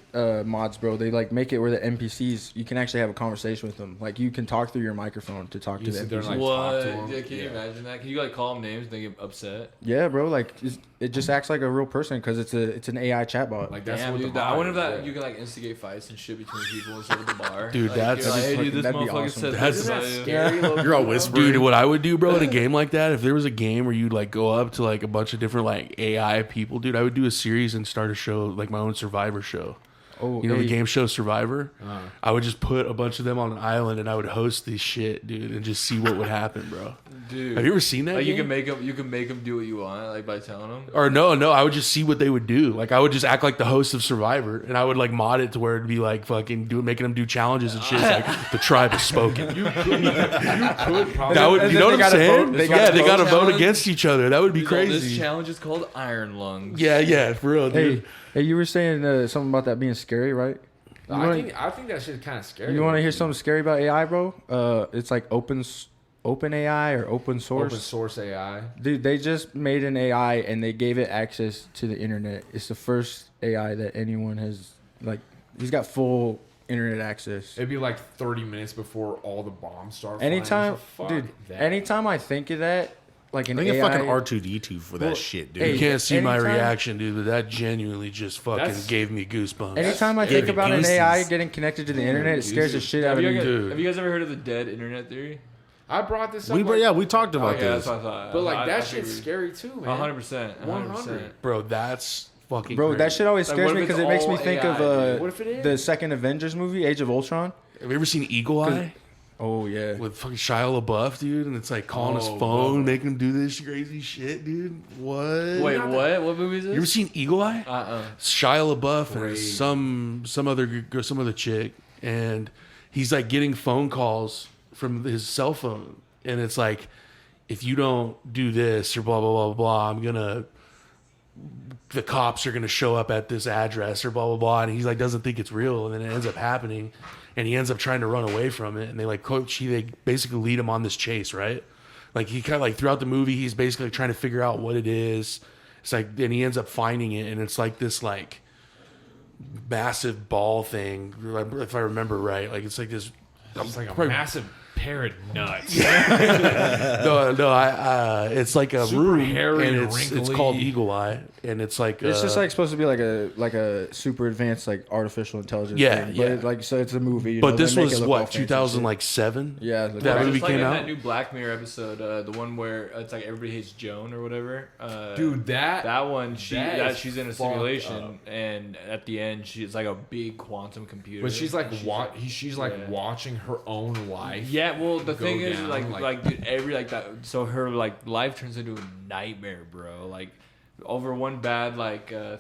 mods, bro. They like make it where the NPCs you can actually have a conversation with them. Like you can talk through your microphone to talk You to the sit there NPCs. and, like, What? talk to 'em. Yeah, can you Yeah. imagine that? Can you like call them names and they get upset? Yeah, bro. Like it just acts like a real person because it's an AI chatbot. Like that's Damn, what dude. the I wonder if mod that is, you can like instigate fights and shit between people instead of the bar. Dude, Like, that's- you're like, hey, dude, this that'd be motherfucker awesome. said That's- this Isn't about that you. scary? little You're all bro? whispering. Dude, what I would do, bro, in a game like that, if there was a game where you'd like go up to like a bunch of different like AI people, dude, I would do a series and start a show, like my own Survivor show. Oh, You know hey, the game show Survivor? I would just put a bunch of them on an island and I would host this shit, dude, and just see what would happen, bro. Dude. Have you ever seen that? Like you game? can make them do what you want, like by telling them. Or no, I would just see what they would do. Like I would just act like the host of Survivor, and I would like mod it to where it'd be like fucking making them do challenges and shit. It's like the tribe has spoken. You could probably. That would, And you then know they what I'm gotta saying? vote- they Yeah, gotta they vote got to vote challenge. against each other. That would be Dude, This crazy. challenge is called Iron Lungs. Yeah, for real, dude. hey, you were saying something about that being scary, right? I think that shit's kind of scary. You want to hear something scary about AI, bro? It's like open AI or open source. Open source AI. Dude, they just made an AI and they gave it access to the internet. It's the first AI that anyone has like. He's got full internet access. It'd be like 30 minutes before all the bombs start. flying. Anytime, So fuck dude. that. Anytime I think of that, like an I think AI, a fucking R2D2 for that Well, shit, dude. hey, You can't see my anytime- reaction, dude, but that genuinely just fucking That's- gave me goosebumps. anytime I Gave think me about an gooses. AI getting connected to the internet, it scares the shit out Have of you, me. guys, Dude. have you guys ever heard of the dead internet theory? I brought this up. We talked about Oh, yeah, this. that's what I thought. But like I that figured. shit's scary too, man. 100%. 100%. Bro, that's fucking Bro, that crazy. shit always Like, scares what me if because it's it makes all me think AI, of dude? What if it is? the second Avengers movie, Age of Ultron. Have you ever seen Eagle Eye Oh yeah. with fucking Shia LaBeouf, dude? And it's like calling his Oh, phone, bro. making him do this crazy shit, dude. What? Wait, what? What movie is this? You ever seen Eagle Eye? Shia LaBeouf and Crazy. some other chick, and he's like getting phone calls from his cell phone, and it's like, if you don't do this or blah blah blah blah, the cops are gonna show up at this address or blah blah blah, and he's like doesn't think it's real, and then it ends up happening, and he ends up trying to run away from it, and they basically lead him on this chase, right? Like he kind of like throughout the movie, he's basically trying to figure out what it is. It's like, then he ends up finding it, and it's like this like massive ball thing, if I remember right. Like it's like this. It's like a probably- massive pair of nuts. No, it's like a Super room, hairy and and it's wrinkly. called Eagle Eye, and it's like It's just like supposed to be like a super advanced like artificial intelligence. Yeah, thing. yeah. But like so it's a movie. You But know, this they make it was look all what fancy and 2007. shit. Yeah, that right. movie It's like came in out. that new Black Mirror episode, the one where it's like everybody hates Joan or whatever. Dude, that one, that is she's in a fucked simulation, up. and at the end, she's like a big quantum computer. But she's like And she's like Yeah. watching her own life. Yeah, well, the go thing is, down, like, dude, every like that. So her like life turns into a nightmare, bro. Like over one bad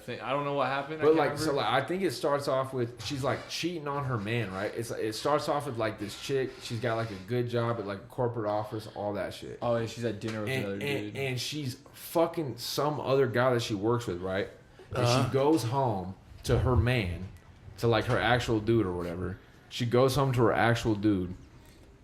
thing. I don't know what happened. But like, so like, I think it starts off with she's like cheating on her man, right? It starts off with like this chick. She's got like a good job at like a corporate office, all that shit. Oh, yeah, she's at dinner with another dude. And she's fucking some other guy that she works with, right? And she goes home to her man, to like her actual dude or whatever. She goes home to her actual dude,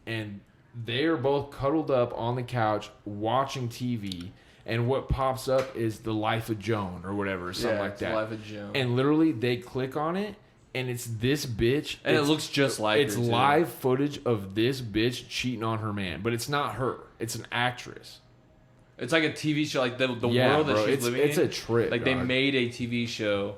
and they are both cuddled up on the couch watching TV. And what pops up is The Life of Joan or whatever, something like it's that. Life of Joan. And literally, they click on it, and it's this bitch. And it It's- looks just like it's her, too. live footage of this bitch cheating on her man, but it's not her. It's an actress. It's like a TV show, like the Yeah, world that bro, she's it's- living it's in. a trip, Like they dog. made a TV show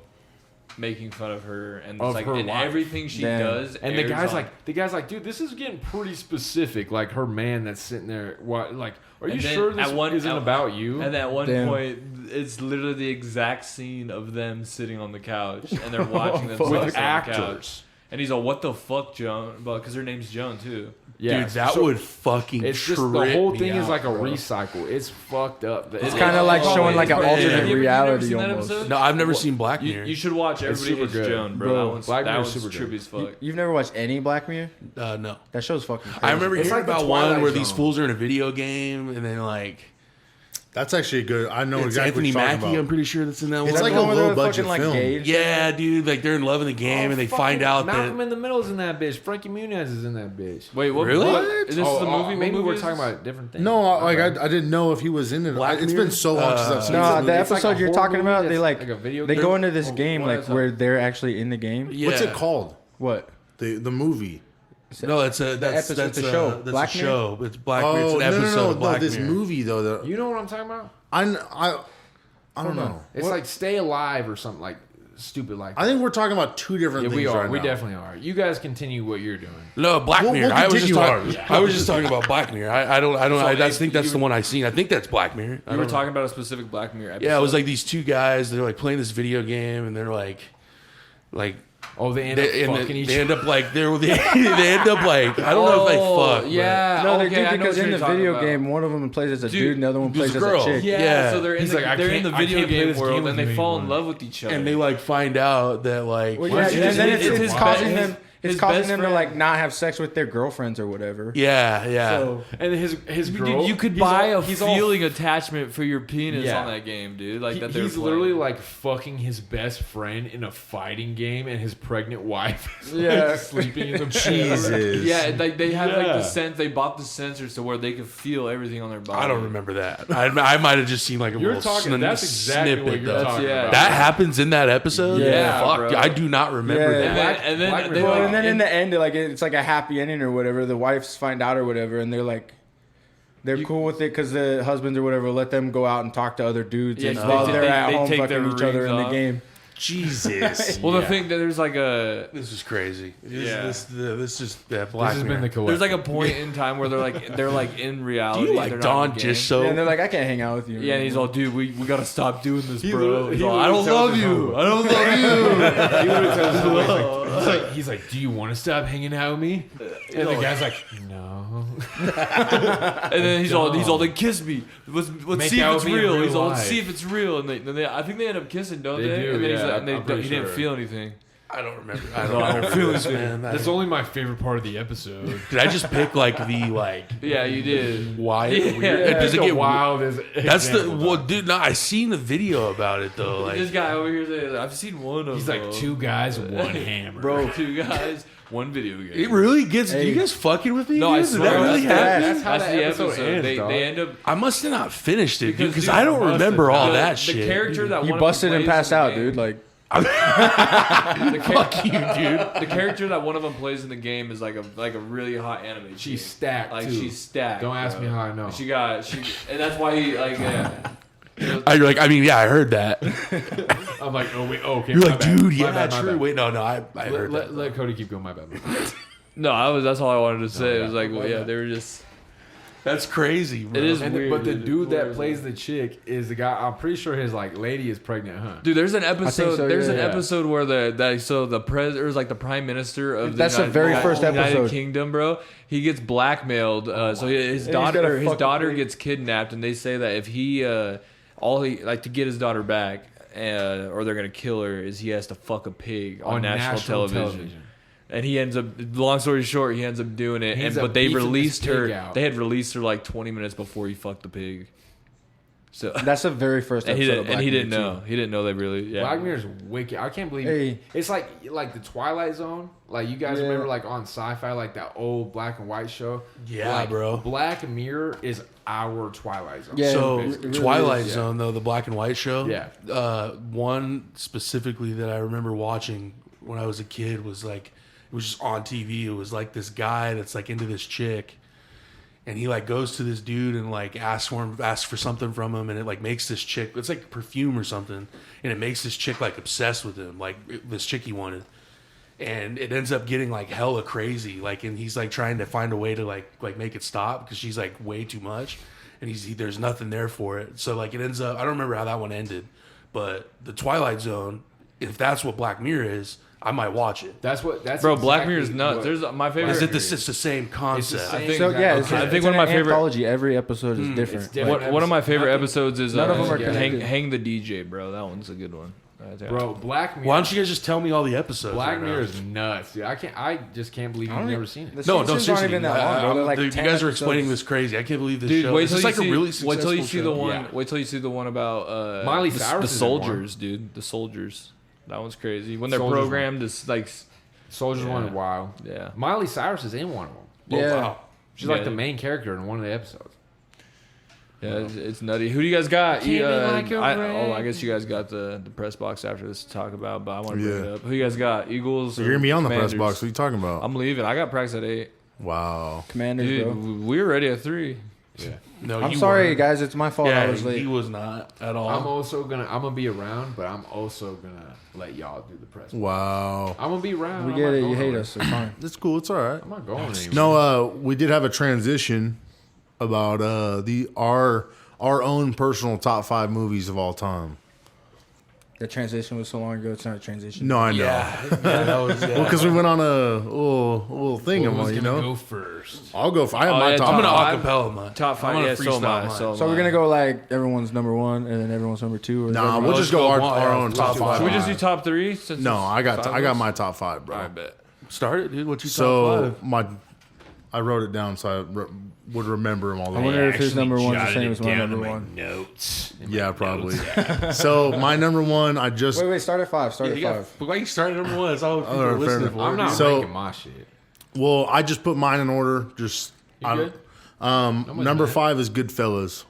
making fun of her, and it's Of like her and life. everything she Damn. does. And the airs guy's like, dude, this is getting pretty specific. Like her man that's sitting there, what? Like, are you And then sure this at one- isn't at- about you? And at one Damn. point, it's literally the exact scene of them sitting on the couch, and they're watching themselves With on the couch. actors. And he's like, "What the fuck, Joan?" Well, because her name's Joan too. Yeah, Dude, that so would fucking It's just trip the whole me thing is out, like a bro. recycle. It's fucked up. It's kind of like Oh, showing wait, like an have you alternate ever reality seen that almost. episode? No, I've never seen Black You, Mirror. you should watch Everybody super Hates good. Joan, bro. Bro, That one's Black that Mirror's one's super trippy good. as fuck. You've never watched any Black Mirror? No. That show's fucking crazy. I remember It's hearing like the about one Twilight where these Zone. fools are in a video game, and then like That's actually good. I know it's exactly Anthony what you're Mackie. talking I'm about. pretty sure that's in that It's one. like the a one where they're low budget fucking, like, film. gay and Yeah, dude, like they're in love in the game, and they find out Malcolm that in the Middle is in that bitch. Frankie Muniz is in that bitch. Wait, what? Really? What? Is this the movie? Maybe what we're movie talking is this? about different things. No, like I didn't know if he was in it. Black It's Mirror? been so long since I've seen No, it. the It's like episode a you're horror talking movie about, that's they like a video they game? go into this Or game what like is that? where they're actually in the game. yeah. What's it called? What? The movie. No, it's a that's episode- that's the a show. That's Black a Mirror? show. It's Black Mirror. It's Oh an episode of Black this Mirror. movie though. The, You know what I'm talking about? I don't know. It's like Stay Alive or something like stupid like that. I think we're talking about two different Yeah, things. we are. Right We now. definitely are. You guys continue what you're doing. No, Black We'll Mirror. I was just continue talking. I was just talking about Black Mirror. I don't. I think that's the one I seen. I think that's Black Mirror. I You were don't know. talking about a specific Black Mirror episode. Yeah, it was like these two guys. They're like playing this video game, and they're like. Oh, they end up fucking each they end up like they end up like I don't know if they fuck. but- Yeah, No, they okay, do I know because what in you're the talking video about. game, one of them plays as a Dude, dude, and the other one this plays as girl. a chick. Yeah, Yeah. so they're in He's the, like, I they're in the can't- I video can't play game this world game and with they you fall in anymore. love with each other. and they like find out that like Well, Why yeah, don't you and just- then it's it's his causing best- them. his It's causing best them to friend. like not have sex with their girlfriends or whatever. yeah. So, And his girl. Dude, you could he's buy all- a he's all- feeling attachment for your penis Yeah. on that game, dude. Like that they're he's playing. literally like fucking his best friend in a fighting game, and his pregnant wife is Yeah. like sleeping in the bed. Jesus. Yeah, like they have like Yeah. the sense. They bought the sensors to where they could feel everything on their body. I don't remember that. I might have just seen like a You're little talking. That's exactly snippet. what you're though. talking yeah. about. That happens in that episode. Yeah, fuck. bro. I do not remember Yeah. that. And then, and then Black they Mirror. well, like, and then in the end, like it's like a happy ending or whatever. The wives find out or whatever, and they're like, they're cool with it because the husbands or whatever let them go out and talk to other dudes Yeah, and they- while they- they're at they home take fucking their each other rings in the off. game. Jesus. Well, the thing that there's like a This is crazy. Yeah. This is that This Black has Mirror. been the there's like a collective. point in time where they're like in Do reality. you they're like not in Don the just game. so? and they're like, I can't hang out with you. Yeah, and he's all, dude, we gotta stop doing this, bro. literally- He's he all, I don't literally tells love his you. homeboy. I don't love you. He literally tells his homeboy, he's like, do you want to stop hanging out with me? And the guy's like, no. And then he's all, then kiss me. Let's Make see if out it's with me in real. real He's all, let's life. see if it's real. And they I think they end up kissing, don't they? They do, and then he's yeah, like, and I'm pretty he didn't sure. feel anything. I don't remember. I don't feel this, anything. man. That's only my favorite part of the episode. Did I just pick like the like Yeah, you did. why? Yeah. Weird? Does it get wild? That's the well, dude. No, I seen the video about it though. Like, This guy over here saying, I've seen one of He's them. like 2 guys, 1 hammer. Bro, 2 guys, 1 video game. it really gets. Hey. You guys fucking with me? No, I dude? Did swear. that really happen? That's how That's that the episode episode. ends, They dog. end up. I must have not finished it, dude, because dude, I don't must remember have. all the, that the shit. character that You one of them busted and plays passed in the out, game- dude. Like, Fuck you, dude. The character that one of them plays in the game is like a really hot anime. She's chick. stacked, Like too. she's stacked. Don't ask bro. me how I know. And that's why he like yeah. You're like, I mean, yeah, I heard that. I'm like, oh wait, oh, okay. You're my like, bad. dude, My yeah, bad, my true. bad. Wait, no, I heard that. Let Cody keep going. My bad. No, that's all I wanted to say. yeah. It was like, well, yeah, they were just. That's crazy, bro. It is And weird. but the dude that It's plays the chick is the guy. I'm pretty sure his like lady is pregnant, huh? Dude, there's an episode. so, there's yeah, an yeah. episode where the president, or like the prime minister of That's the very first United episode. Kingdom, bro. He gets blackmailed. So his he's got daughter, a his fucking daughter baby. gets kidnapped, and they say that if he, to get his daughter back, or they're gonna kill her, is he has to fuck a pig on national television. And he ends up, long story short, he ends up doing it. He ends But up they beefing this released pig her. out. They had released her like 20 minutes before he fucked the pig. So that's the very first and he episode. didn't. And he didn't Black Mirror, know. He didn't know they really. Yeah. Black Mirror's wicked. I can't believe Hey. it's like the Twilight Zone. Like you guys Yeah. remember, like on Sci-Fi, like that old black and white show. Yeah, like, bro. Black Mirror is our Twilight Zone. Yeah. So it really Twilight is, Zone though, the black and white show. Yeah. One specifically that I remember watching when I was a kid was like, it was just on TV. It was like this guy that's like into this chick, and he like goes to this dude and like asks for something from him, and it like makes this chick. It's like perfume or something, and it makes this chick like obsessed with him, like this chick he wanted. And it ends up getting like hella crazy, like, and he's like trying to find a way to like make it stop because she's like way too much, and there's nothing there for it. So like it ends up, I don't remember how that one ended, but the Twilight Zone, if that's what Black Mirror is, I might watch it. That's Bro, exactly Black Mirror's nuts. what- There's my favorite. Is it it's the same concept? same- I think. So yeah, it's, Okay. I think it's one of an my favorite. anthology. Every episode is different. it's different. One of my favorite Nothing- episodes is none of them are hang, connected. hang the DJ, bro. That one's a good one. Bro, Black Mirror. Why don't you guys just tell me all the episodes? Black right now? Mirror is nuts, dude. I just can't believe you've never seen it. The No, seasons no, aren't seriously. even that long, bro. They're like dude, you 10 guys are explaining episodes. this crazy. I can't believe this Dude, show. wait Is till this you like see. a really Wait till successful you see the show? one. Yeah. Wait till you see the one about Miley the Cyrus is in one. soldiers, dude. The soldiers. That one's crazy. When they're Soldiers one. programmed, it's like Soldiers Yeah. One Wild. yeah. Miley Cyrus is in one of them. Oh, Yeah. wow. She's like Yeah. the main character in one of the episodes. Yeah, it's nutty. Who do you guys got? Treat me like a I guess you guys got the press box after this to talk about, but I want to bring Yeah. it up. Who you guys got? Eagles? You're gonna be on the press Commanders? box. What are you talking about? I'm leaving. I got practice at 8. Wow. Commanders, Dude, bro. we were ready at 3. Yeah. No, I'm you sorry, weren't. guys. It's my fault. Yeah, I was late. he was not at all. I'm gonna be around, but I'm also gonna let y'all do the press. Wow. I'm gonna be around. We I'm get not it. going You hate anywhere. us. It's fine. It's cool. It's all right. I'm not going anywhere. No, we did have a transition about our own personal top 5 movies of all time. The transition was so long ago. It's not a transition. No, I know. yeah, that was. Well, because we went on a little thing, Who's you gonna know. go first? I'll go. I have Oh, my yeah, top. I'm gonna Five. acapella mine. Top 5. I'm gonna Yeah, so am I. freestyle mine. So, So we're gonna go like everyone's number 1 and then everyone's number 2. Or Nah, whatever. we'll just go our one. own top Should 5. Should we just do top 3? Since No, it's I got 5 my top 5, bro. I bet. Start it, dude. What's your top So 5? I wrote it down so I would remember them all. I wonder if his number 1's the same as my number 1. Notes. Yeah, probably. So my number 1, I just Wait, start at 5. Start You at got- 5. Why you starting number 1? That's all people fair are listening enough. for. I'm not So- ranking my shit. I just put mine in order. Just You good? number 5 is Goodfellas.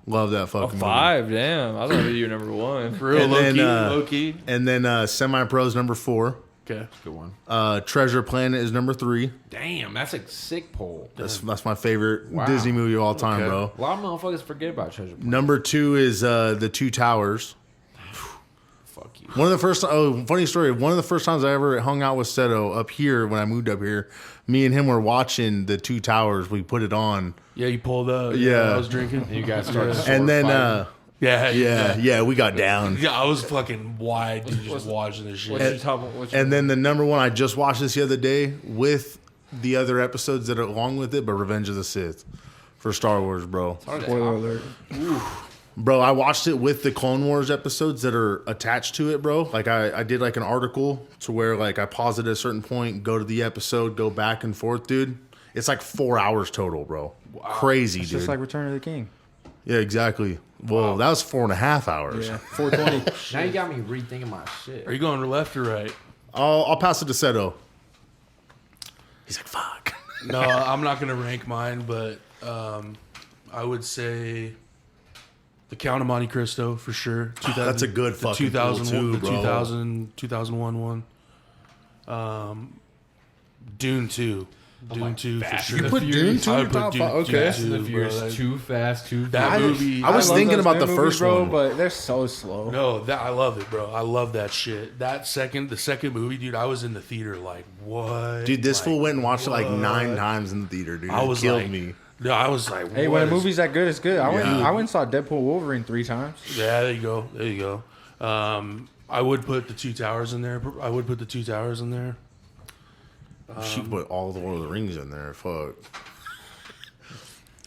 Love that fucking movie. 5, damn. I was gonna be your number 1. For real, And low then, key, uh, low key. And then Semi Pros number 4. Okay. Good one. Treasure Planet is number 3. Damn, that's a sick poll. That's my favorite Wow. Disney movie of all time, Okay. bro. A lot of motherfuckers forget about Treasure Planet. Number 2 is The Two Towers. Fuck you. One of the first, funny story. One of the first times I ever hung out with Seto up here when I moved up here, me and him were watching the Two Towers. We put it on. Yeah, you pulled up. Yeah. I was drinking. And you guys started And then, Yeah, we got down. Yeah, I was fucking wide, dude, just watching this shit. What's your top? And then the number one, I just watched this the other day with the other episodes that are along with it, but Revenge of the Sith for Star Wars, bro. Spoiler alert. Bro, I watched it with the Clone Wars episodes that are attached to it, bro. Like I did like an article to where like I pause it at a certain point, go to the episode, go back and forth, dude. It's like 4 hours total, bro. Wow. Crazy, It's dude. just like Return of the King. Yeah, exactly. Well, that was 4.5 hours. Yeah, 420. Now you got me rethinking my shit. Are you going left or right? I'll pass it to Seto. He's like, fuck. No, I'm not going to rank mine, but I would say The Count of Monte Cristo for sure. That's a good fucking pool too, bro. 2001 one. Dune 2. Dune 2 for sure. You put Dune 2 I in would put top Dune, five? Okay. Dune Fast and the 2, Furious, bro. too fast, too That furious. movie. I was love thinking those about the new first bro, one. but they're so slow. No, I love it, bro. I love that shit. The second movie, dude, I was in the theater like, what? Dude, this Like, fool went and watched it like what? 9 times in the theater, dude. I was It killed like, me. No, I was like, Hey, what when a is- movie's that good, it's good. I went and saw Deadpool Wolverine 3 times. Yeah, there you go. There you go. I would put the Two Towers in there. She put all the Lord of the Rings in there. Fuck.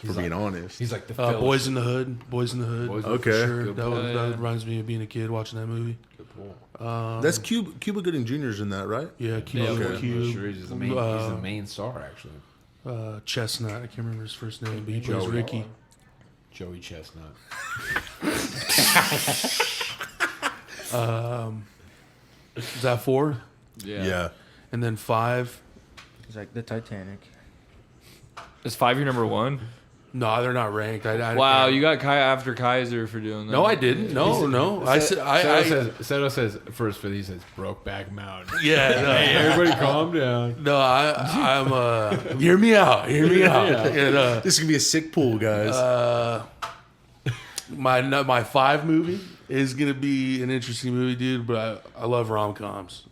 For being honest. He's like the Boys in the Hood. Boys in the Hood. Boys in for Okay. Sure. Good That reminds me of being a kid watching that movie. That's Cuba Gooding Jr.'s in that, right? Yeah, Cube. Yeah, Okay. Cube. sure he's the main. He's the main star, actually. Chestnut. I can't remember his first name, but he plays Joey. Ricky. Joey Chestnut. Is that 4? Yeah. And then 5. It's like the Titanic. Is 5 your number 1? No, they're not ranked. Wow, you got Kai after Kaiser for doing that. No, I didn't. No. I said Seto says first for these says Brokeback Mountain. yeah. No, Everybody, calm down. no, I'm. Hear me out. And, This is going to be a sick pool, guys. my 5 movie is gonna be an interesting movie, dude. But I love rom-coms.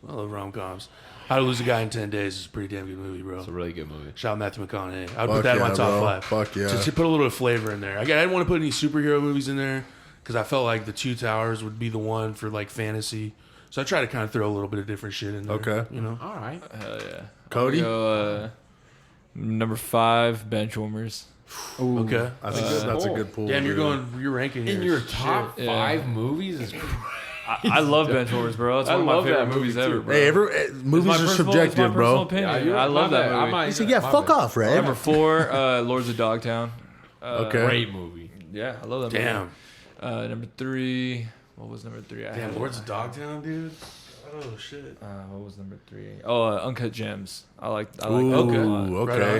How to Lose a Guy in 10 Days is a pretty damn good movie, bro. It's a really good movie. Shout out Matthew McConaughey. I'd Fuck put that in my yeah, top bro. 5. Fuck yeah. To put a little bit of flavor in there. I didn't want to put any superhero movies in there because I felt like the Two Towers would be the one for like fantasy. So I try to kind of throw a little bit of different shit in there. Okay. You know. All right. Hell yeah. Cody? Go, number 5, Benchwarmers. Ooh. Okay. I think that's a good pool. Damn, you're dude. you're ranking In yours. your top Yeah. 5 movies is I love Benchwarmers, bro. It's I one of my love favorite that movies movie, ever, too. bro. Hey, It's movies my are personal- subjective, it's my personal bro. opinion. you're- I love my that bad. movie. He said, yeah, fuck off, Red. Number 4, Lords of Dogtown. Okay. great movie. Yeah, I love that Damn. movie. Number 3, what was number 3? Damn, Lords of Dogtown, dude. Oh shit. What was number 3? Oh, Uncut Gems. I like that Ooh, movie a lot. okay. Right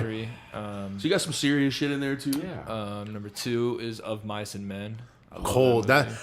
on. 3. So you got some serious shit in there too. Yeah. Number 2 is Of Mice and Men. I love Cold. that movie.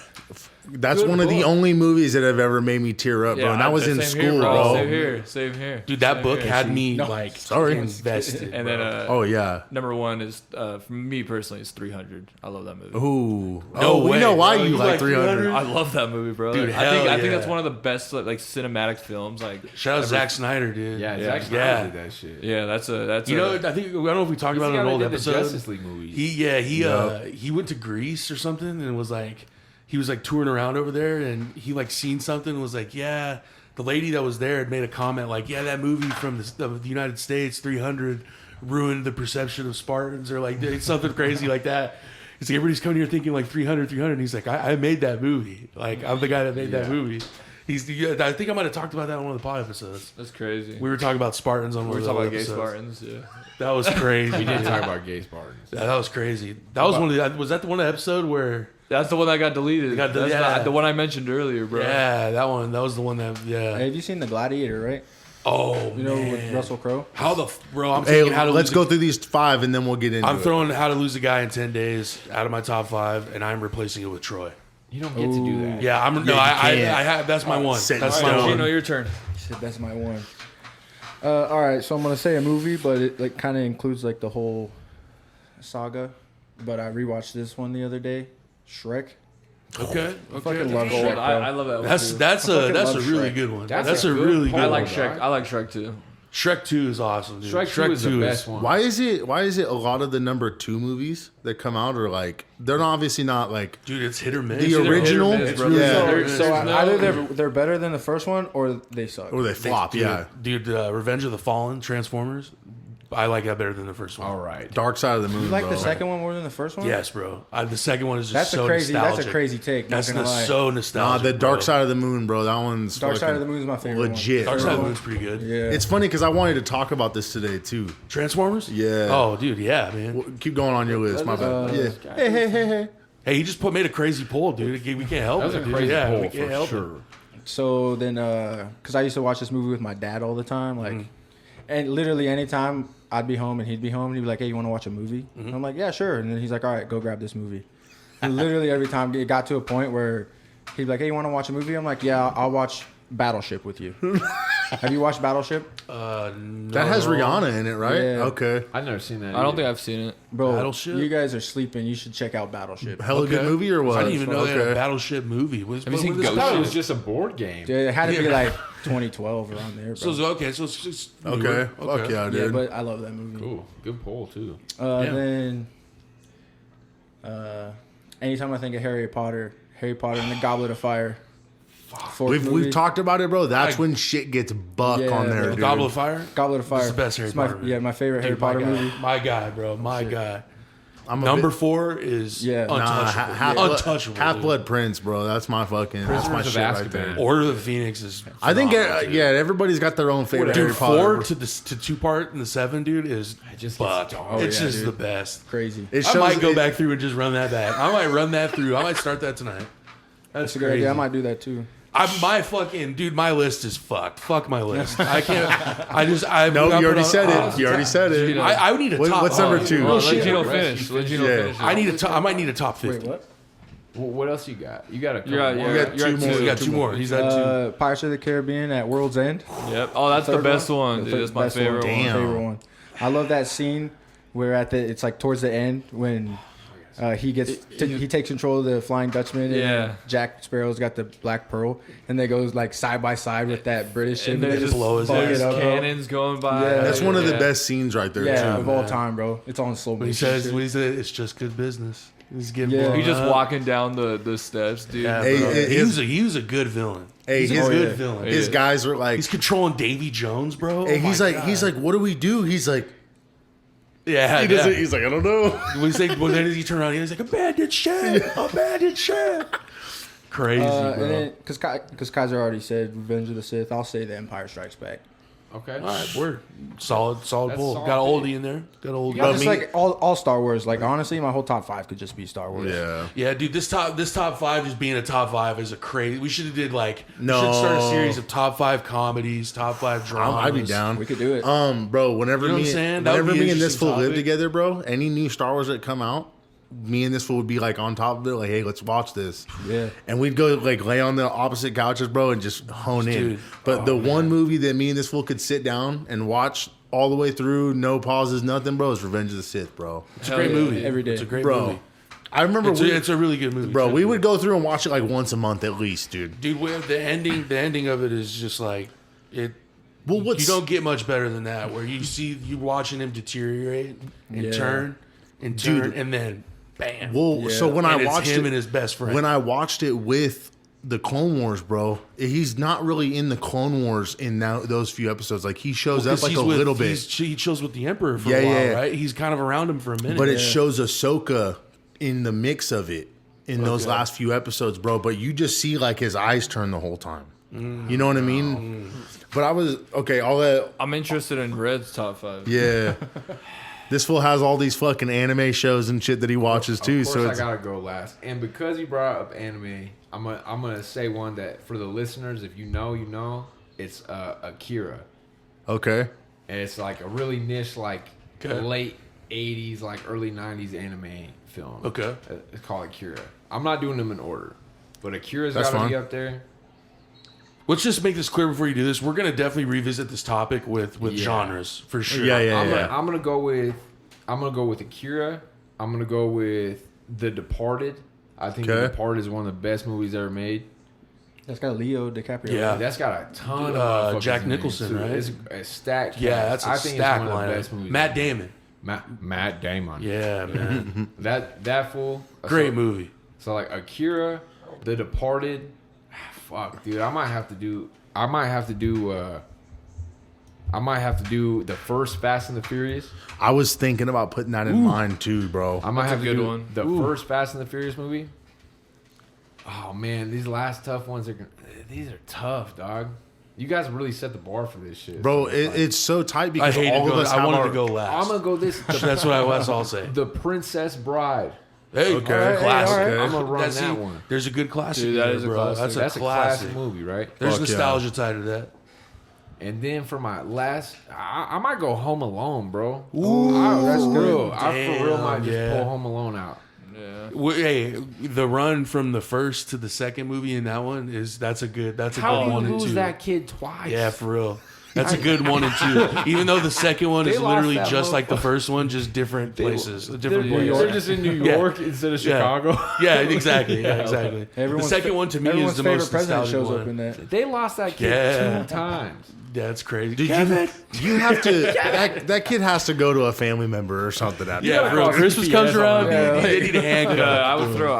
That's Good one of the book. only movies that have ever made me tear up, bro. And I was in same school, here, bro. Same here. Dude, that Same book here. had me No. like Sorry. invested. And bro. then Oh yeah. number 1 is for me personally is 300. I love that movie. Ooh. No we way, know why bro. you You like like 300. I love that movie, bro. Dude, I think hell that's yeah. one of the best like cinematic films. Like Shout out Zack Snyder, dude. Yeah, Yeah. Zack Snyder Yeah. did that shit. yeah, that's You know, I think I don't know if we talked He's about the it in guy an that old did the episode. Justice League movies. He went to Greece or something and was like he was like touring around over there and he like seen something and was like, yeah, the lady that was there had made a comment like, yeah, that movie from the United States 300 ruined the perception of Spartans or like it's something crazy like that. It's like everybody's coming here thinking like 300 and he's like, I made that movie. Like I'm the guy that made that movie. I think I might have talked about that on one of the pod episodes. that's crazy. We were talking about Spartans on We one were of talking the about gay episodes. Spartans. Yeah. That was crazy. We did talk about gay Spartans. That was crazy. That was one of the. Was that the one episode where? That's the one that got deleted. Got That's yeah. the one I mentioned earlier, bro. Yeah, that one. That was the one that. Yeah. Hey, have you seen The Gladiator, right? Oh, You know, man. with Russell Crowe? How the bro? I'm Hey, thinking how to let's lose go through these 5 and then we'll get into I'm it. throwing How to Lose a Guy in 10 Days out of my top 5, and I'm replacing it with Troy. You don't get to do that. Yeah, I'm. No, you I can't. have. That's my one. set in That's stone. my You one. know your turn. He said, that's my one. All right, so I'm going to say a movie, but it like kind of includes like the whole saga. But I rewatched this one the other day. Shrek. Okay. Fucking love Cold. Shrek, bro. I love that one That's too. that's a love really Shrek. good one. That's That's a a good really point. good I like one. Shrek. I like Shrek too. Shrek 2 is awesome, dude. Shrek 2 is the 2 best one. Why is it a lot of the number 2 movies that come out are like they're obviously not like Dude, it's hit or miss. the either hit or original? miss, bro. Yeah. So There's no- either they're better than the first one or they suck. Or they flop, Dude, yeah. Dude, Revenge of the Fallen, Transformers. I like that better than the first one. All right. Dark Side of the Moon. You like bro. the second one more than the first one? Yes, bro. The second one is just That's so a crazy. nostalgic. That's a crazy take. Not That's gonna lie. so Nah, nostalgic. the Dark bro. Side of the Moon, bro. That one's Dark Side of the fucking Moon is my favorite. legit. Dark bro. Side of the Moon's pretty good. One. Yeah. It's funny because I wanted to talk about this today too. Transformers? Yeah. Oh, dude, yeah, man. Well, keep going on your list. My bad. Yeah. Hey. Hey, he just made a crazy poll, dude. We can't help That was it, a dude. crazy Yeah, we poll can't for help sure. it. So then, because I used to watch this movie with my dad all the time, like, and literally anytime I'd be home and he'd be home, and he'd be like, "Hey, you want to watch a movie?" And I'm like, "Yeah, sure." And then he's like, "All right, go grab this movie." And literally every time it got to a point where he'd be like, "Hey, you want to watch a movie?" I'm like, "Yeah, I'll watch Battleship with you." Have you watched Battleship, No. That has Rihanna in it, right? Yeah. Okay. I've never seen that. I don't either. think I've seen it. bro? Battleship? You guys are sleeping. You should check out Battleship. Hella good movie or what? I didn't even know they had a Okay. Battleship movie. Have you seen I Ghost thought it Ship? was just a board game. Yeah, it had to be like 2012 around there. Bro. So it's just Okay. newer. Fuck yeah, yeah, dude. but I love that movie. Cool. Good poll too. Yeah. Then, anytime I think of Harry Potter and the Goblet of Fire. Fourth movie. We've talked about it, bro. That's when shit gets buck Yeah, on there, bro. dude. Goblet of Fire? Goblet of Fire. It's the best Harry It's my, Potter movie. Yeah, my favorite Harry Dude, my Potter guy. movie. My guy, bro. My guy. I'm a Number bit- 4 is Yeah. untouchable. Untouchable. Half dude. Blood Prince, bro. That's my fucking. That's my Prisoners of shit right Azkaban. there. Order of the Phoenix is. I think, phenomenal, dude. yeah, everybody's got their own favorite Harry Dude, Potter. 4 to 2-part and the 7, dude, is just fuck. gets dark. It's Oh, yeah, just dude. the best. Crazy. It I shows- might go it- back through and just run that back. I might run that through. I might start that tonight. That's a good idea. I might do that too. My fucking dude, my list is fucked. Fuck my list. I can't. No, you already said it. You already said it. I need a top. What's number 2? Well, shit. let Gino Rest, finish. you Let Gino Yeah. finish. I need a top. I might need a top 50. Wait, what? Well, what else you got? You got a couple You're at- more. you're got at- two you're at more. You got 2 more. He's at 2. Pirates of the Caribbean at World's End. Yep. Oh, that's the Third best one, dude. The That's my best favorite one. one. Damn. Favorite one. I love that scene where it's like towards the end when he takes control of the Flying Dutchman. Yeah. And Jack Sparrow's got the Black Pearl, and they goes like side by side with that British ship. And they there's just blow his fuck ass. it up, bro. Cannons going by. Yeah. That's one of the Yeah. best scenes right there, Yeah, too. of all man. time, bro. It's on slow motion. When he says, shit. when he said, it's just good business. He's getting Yeah. blown He just up. walking down the steps, dude. Yeah, Hey, bro. hey, he was a good villain. Hey, He's his- a good yeah. villain. His Yeah. guys were like, He's controlling Davy Jones, bro. hey, Oh he's my like, God. what do we do? He's like, yeah, he doesn't. yeah. He's like, I don't know. When then he turned around, he was like, abandoned ship, abandoned ship. Crazy, And bro. then, because Kaiser already said Revenge of the Sith, I'll say The Empire Strikes Back. Okay. All right, we're solid That's pull. solid Got an pick. oldie in there. Got an oldie. Yeah, just like all Star Wars. Like honestly, my whole top 5 could just be Star Wars. Yeah. Yeah, dude, this top 5 just being a top 5 is a crazy. We should have did like No. we should start a series of top 5 comedies, top 5 dramas. I'd be down. We could do it. Bro, whenever You know what I'm saying? That would whenever be me an and this interesting fool live topic. together, bro, any new Star Wars that come out, me and this fool would be like on top of it, like, hey, let's watch this. Yeah. And we'd go like lay on the opposite couches, bro, and just hone in. Dude. But the one movie that me and this fool could sit down and watch all the way through, no pauses, nothing, bro, is Revenge of the Sith, bro. It's a great Hell yeah. movie. Every day. It's a great Bro, movie. I remember It's a really good movie. bro, too. we would go through and watch it like once a month at least, dude. Dude, the ending of it is just like it. Well, You don't get much better than that, where you watching him deteriorate and Yeah. turn and Dude. turn and then bam. Well, Yeah. so when and I it's watched him it, and his best friend. when I watched it with the Clone Wars, bro, he's not really in the Clone Wars in those few episodes. Like he shows up like a little bit, He chills with the Emperor for Yeah, a while, yeah. right? He's kind of around him for a minute. but it shows Ahsoka in the mix of it in those Okay. last few episodes, bro. But you just see like his eyes turn the whole time. You know what I mean? But I was okay. All that, I'm interested in Red's top 5. yeah. This fool has all these fucking anime shows and shit that he watches too. Of course, So I it's gotta go last. And because you brought up anime, I'm gonna say one that for the listeners, if you know, you know, it's Akira, okay. and it's like a really niche, like Okay. late '80s, like early '90s anime film. Okay. It's called Akira. I'm not doing them in order, but Akira's That's gotta be fine. up there. Let's just make this clear before you do this. We're gonna definitely revisit this topic with Yeah. genres for sure. Yeah. I'm gonna go with Akira. I'm gonna go with The Departed, I think The Departed is one of the best movies ever made. That's got Leo DiCaprio. Yeah. That's got a ton of Jack Nicholson, right? It's a stacked. Yeah, that's a I think stacked it's one of the lineup. best movies. Matt Damon. Matt Damon. Yeah, man. that fool. Great movie. So like Akira, The Departed. Fuck, dude. I might have to do the first Fast and the Furious. I was thinking about putting that in mine too, bro. I might That's a have to good do one. the first Fast and the Furious movie. Oh man, these last tough ones these are tough, dog. You guys really set the bar for this shit, Bro, it's so tight I because hate all to of go. us I have wanted our, to go last. I'm gonna go this. That's what I'll say. The Princess Bride. Hey, Okay. okay, classic. All right. I'm gonna run That's that it. one. There's a good classic, Dude, that there, is a bro. classic. That's a a classic. classic movie, right? There's Fuck nostalgia tied to that. And then for my last, I might go Home Alone, bro. that's for good. real. I for real might just yeah. pull Home Alone out. Yeah. Hey, the run from the first to the second movie in that one that's a good How do you one and lose two. that kid twice? Yeah, for real. That's a good 1 and 2. Even though the second one They is lost literally that just like the motherfucker. first one, just different places, different They're places. just in New Yeah. York instead of Yeah. Chicago. Yeah, exactly. Yeah, exactly. The Everyone's second fa- one to me everyone's is the favorite most president nostalgic shows one. up in that. They lost that kid Yeah. 2 times. Yeah, it's crazy. Dude, you have to. That kid has to go to a family member or something. After Yeah, that. bro. cross Christmas GPS comes around, on dude. that. They need a handcuff. I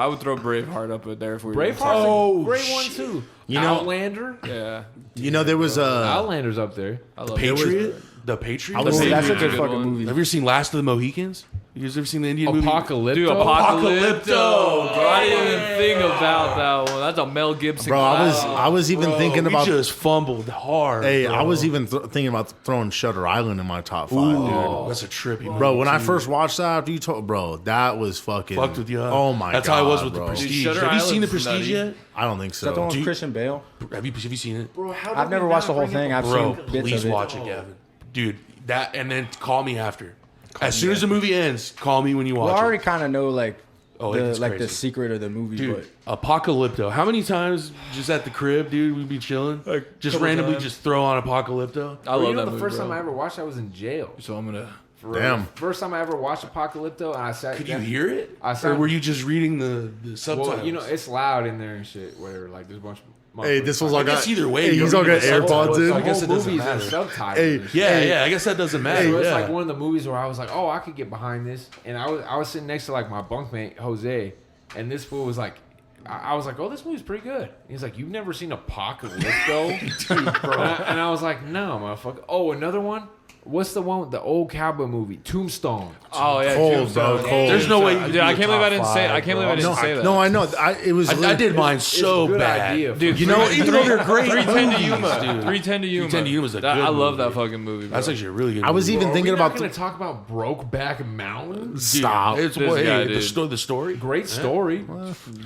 would throw Braveheart up in there if we were Braveheart's a great one too. You know- Outlander. Yeah, You know, there was a. Outlander's up there. I love Patriot. The Patriot. I was Ooh, saying- that's a Patriot's good a good fucking one. movie. Have you ever seen Last of the Mohicans? You guys ever seen the Indian movie? Apocalypto. Dude, Apocalypto. Bro, I didn't even think about that one. That's a Mel Gibson. Bro, classic. I was even thinking we about. just fumbled hard. Hey, bro. I was even thinking about throwing Shutter Island in my top 5, Ooh, that's a trippy movie. Bro, when I too. first watched that, after you told, bro, that was fucking fucked with you. Huh? Oh my god, that's how I was with bro. the Prestige. Shutter Have you seen the Island's Prestige nutty. yet? I don't think Is that the so. one Do with you- Christian Bale? Have you seen it? Bro, how I've never watched the whole thing. I've Bro, seen bits please of it. watch it, Gavin. Dude, that and then call me after. As soon as the movie ends, call me when you Well, watch I already it. kind of know like it's the crazy. secret of the movie, Dude, Apocalypto. How many times just at the crib, dude, we'd be chilling? Just couple randomly times. just throw on Apocalypto? I love that the movie, first bro. time I ever watched, I was in jail. So I'm gonna. For real. Damn. First time I ever watched Apocalypto, and I sat. Could you down- hear it? I Or sound- were you just reading the subtitles? Well, you know, it's loud in there and shit. Whatever. Like there's a bunch. Of Hey, this was like guess either way, Hey, you he's don't all got need the AirPods subtitles, in. I guess the it whole doesn't movie's in matter. subtitles. Hey, and shit. yeah, I guess that doesn't matter. So it's yeah. like one of the movies where I was like, oh, I could get behind this. And I was sitting next to like my bunkmate Jose, and this fool was like, I was like, oh, this movie's pretty good. He's like, you've never seen Apocalypto? And I was like, no, motherfucker. Oh, another one. What's the one with the old cowboy movie, Tombstone? Oh yeah, Cold, Tombstone. bro, cold. There's no way. you could Dude, do I a can't believe I top didn't say. I five, can't bro. believe I didn't say that. No, I know. It was. I did mine so It's a good bad. idea. Dude, You know, even though they're great 310 to movies, Yuma. dude. 310 to Yuma. 310 to Yuma is a That- good I love movie. that fucking movie. Bro. That's actually a really good. I was movie. even thinking Are we not about. going to talk about Brokeback Mountain? Dude, Stop. It's This guy, the, dude. the story. Great story.